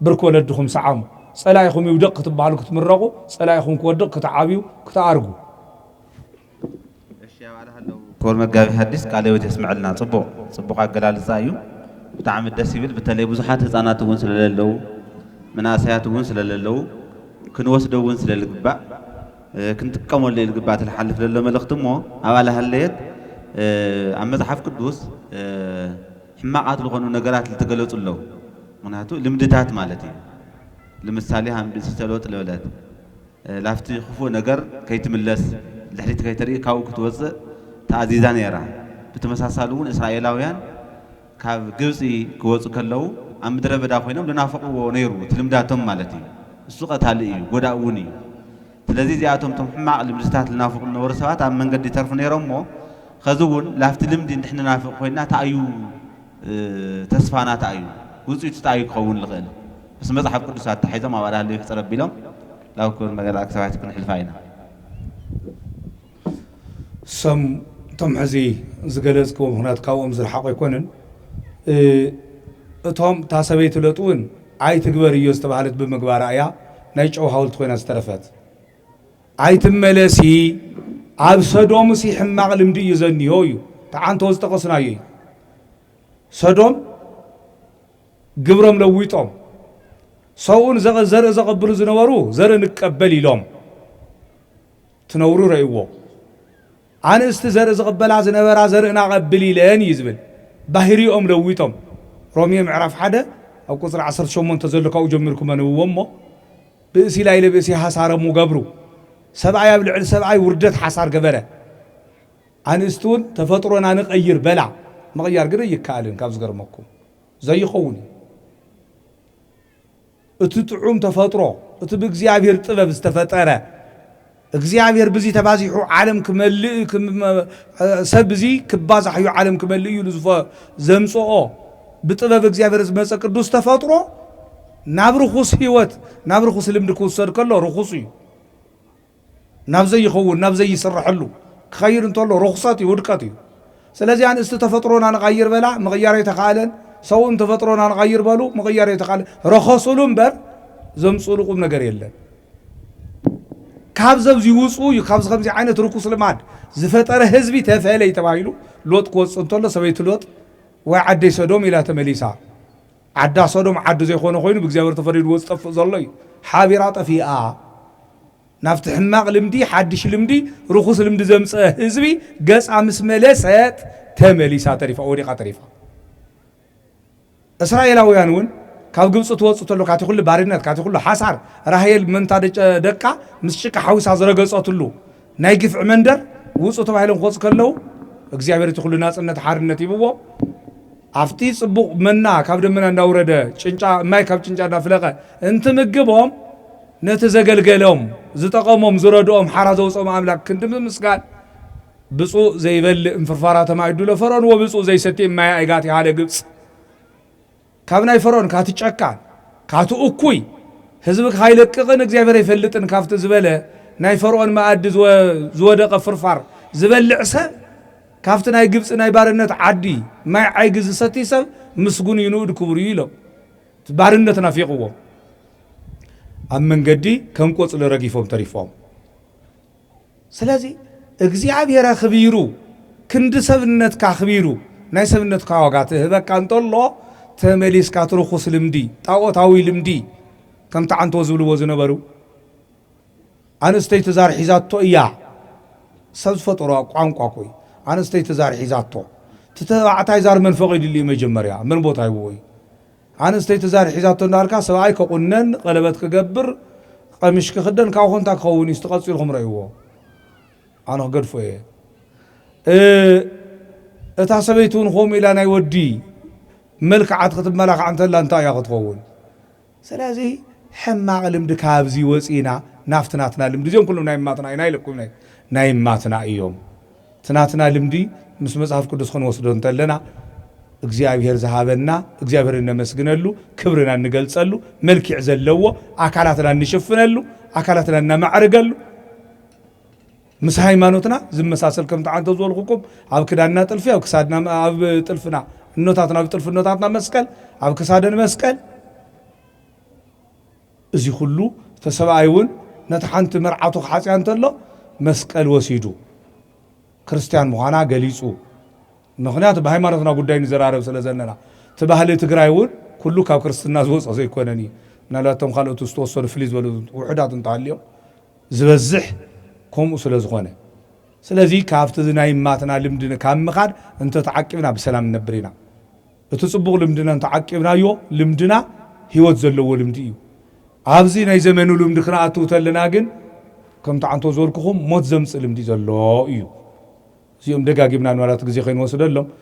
برك ولدهم سعام صلايكم يودق تبالو كتمرقو صلايكم كودق كتعابيو كتعارقو اشياء على هلو كور مقابي حديث قالوا تسمع لنا صبو قال زايو بتعم الدسيبل بتلي بزحات هزانات ون سلاللو مناسيات ون سلاللو كنوسدو ون سلالقبا كنت كمل للقبا الحلف لله ملختمو على هالليت عم مزحف قدوس حماقات لغونو نغرات لتغلطوا له مناتو لمدتات مالتي لمثالي هم بيستلوت الولاد لافتي خفو نجر كيتملس لحديت كيتري كاو كتوص تعزيزان يرا بتمساسالون اسرائيلاويان كاب غبصي كوصو كلو ام مدره بدا خوينم لنافقو نيرو تلمداتهم مالتي السوق تالي غداوني ስለዚህ ዚያቶም ቶም ሕማቅ ልምድታት ልናፍቁ ነበሩ ሰባት ኣብ መንገዲ ተርፉ ነይሮሞ ከዝውን ላፍቲ ልምዲ ንሕና ናፍቅ ኮይና ታዩ ተስፋና ታዩ ውጽኢቱ ታዩ ክኸውን ልኽእል بس مزحف قدسات تحيزم على اللي يحترب بيلهم لو كون مجال أكثر تكون حلفاينا سم تم حزي زجلزكم هناك قوم زر حق يكونن توم تاسبيت لطون عاي تكبر يستبعلت بمقبار عيا نيجو حاول تكون استرفت عاي تملسي عب صدوم سي حماق لمدي يزني هويو تعان توز تقصنا يي صدوم قبرم لويتهم سوون زر قبل زنورو زر نقبل يلوم تنورو رأيوه عن استزر قبل زنورا زر نقبل يلان يزبل باهريهم لويتهم رومي معرف حدا او قصر عصر شومون تزلكوا جمركم انا وامه باسي لا الى باسي حصار مو قبرو سبعه يبلع سبعه وردت حصار قبره عن استون تفطرنا نغير بلع مغير قد يكالن كابز قرمكم زي خوني اتطعم تفطرو اتبق زيابير طبب استفطره እግዚአብሔር በዚህ ተባዚሑ ዓለም ክመልእ ሰብ እዚ ክባዛሕ ዓለም ክመልእ እዩ ዝፈ ዘምጽኦ ብጥበብ እግዚአብሔር ዝመጸ ቅዱስ ተፈጥሮ ናብ ርኹስ ህይወት ናብ ርኹስ ልምድ ክውሰድ ከሎ ርኹስ እዩ ናብ ዘይኸውን ናብ ዘይስርሐሉ ክኸይር እንተሎ ርኹሰት ይውድቀት እዩ ስለዚህ አንስተ ተፈጥሮና ንቀይር በላ መቀየር የተኻለን ሰውን ተፈጥሮና ንቀይር በሉ መቀየር የተኻለ ረኸሱሉ እምበር ዘምጽሉ ቁም ነገር የለን كابزب زيوصو يكابز خمسة عينة ركوس الماد زفترة حزبي تفعله يتبايلو لوط قوس انتولا سويت لوط وعدي سدوم إلى تمليسا عدا سدوم عدو زي خونه خوينو بكزاور تفريد وصطف ظلي حابرات في نفتح حماق لمدي حدش لمدي رخوص لمدي زمس حزبي قس عمس ملسات تمليسا تريفا وريقا تريفا إسرائيلاويانون كاب جبس توصل له كاتي كل بارينات كاتي كل حصار راهيل من تادج دقة مسشك حوس عزرا جبس له نايقف عمندر وصل تبعيلهم خص كله እግዚአብሔር تقول الناس إن تحرنت يبوا عفتي صبوا منا كاب دمنا نورده شنجا ما كاب شنجا نفلقة أنت مجبهم نتزجل جلهم زتقامهم زردهم حرزوا صوم عملك كنت مسكان بسوا زي بل انفرفارات ما يدول فران وبسوا زي ستين ما يقاتي على جبس كابنا يفرون كاتي تشكان كاتو أكوي حزبك هايلك كغن እግዚአብሔር يفلتن كافت زبالة ناي فرون ما أدز وزودق فرفار زبال عسى كافت ناي جبس ناي بارنت عدي ما عايز ستي سب مسجون ينود كبريلو بارنت نافيقوه أمن قدي كم قوس لرجيفهم تريفهم سلازي እግዚአብሔር خبيرو كند سبنت كخبيرو ناي سبنت كواقاته هذا كان الله تمليس كاترو خص لمدي تاوي لمدي كم تعن توزول وزن برو أنا استيتزار حيزاتو إياه سبز فطرة قام قاكوي أنا استيتزار حيزاتو تتبعت هزار من فقيد اللي مجمريا من بوت هايبوي أنا استيتزار حيزاتو ناركا سواء كقنن قلبت كجبر قمش كخدن كاوخن تاكون يستقصي لهم رأيوه أنا قد فيه اتحسبيتون خوم إلى نايودي ملك عاد خطب ملك عن تلا انت يا خطفون سلازي حماق لمد كابزي وسينا نافتناتنا لمد يوم كلهم نايماتنا ينايلكم نايماتنا يوم تناتنا لمدي مس مصحف قدس خن وسدو انتلنا እግዚአብሔር ዝሃበና እግዚአብሔር ነመስግነሉ ክብርና እንገልጸሉ መልክዕ ዘለዎ አካላትና እንሽፍነሉ አካላትና እናማዕርገሉ ምስ ሃይማኖትና ዝመሳሰል ከም ተዓንተ ዝወልኩኩም ኣብ ክዳንና ጥልፊ ኣብ ክሳድና ኣብ ጥልፍና እኖታትና ኣብ ጥልፍ እኖታትና መስቀል ኣብ ክሳድን መስቀል እዚ ሁሉ ተሰብኣይውን ነቲ ሓንቲ መርዓቱ ክሓፅያ እንተሎ መስቀል ወሲዱ ክርስቲያን ምዃና ገሊጹ ምክንያቱ በሃይማኖትና ጉዳይ ንዘራረብ ስለ ዘለና ተባህለ ትግራይ እውን ኩሉ ካብ ክርስትና ዝወፀ ዘይኮነን እዩ ምናልባቶም ካልኦት ዝተወሰኑ ፍልይ ዝበሉ ውሑዳት እንተሃልዮም ዝበዝሕ ከምኡ ስለ ዝኾነ ስለዚ ካብቲ ናይ ማትና ልምድና ካብ ምኻድ እንተ ተዓቂብና ብሰላም ነብር ኢና እቲ ጽቡቕ ልምድና ተዓቂብናዮ ልምድና ህይወት ዘለዎ ልምዲ እዩ ኣብዚ ናይ ዘመኑ ልምዲ ክነኣትው ተለና ግን ከም ተዓንቶ ዝበልኩኹም ሞት ዘምፅእ ልምዲ ዘሎ እዩ እዚኦም ደጋጊምና ንዋላት ግዜ ከይንወስደሎም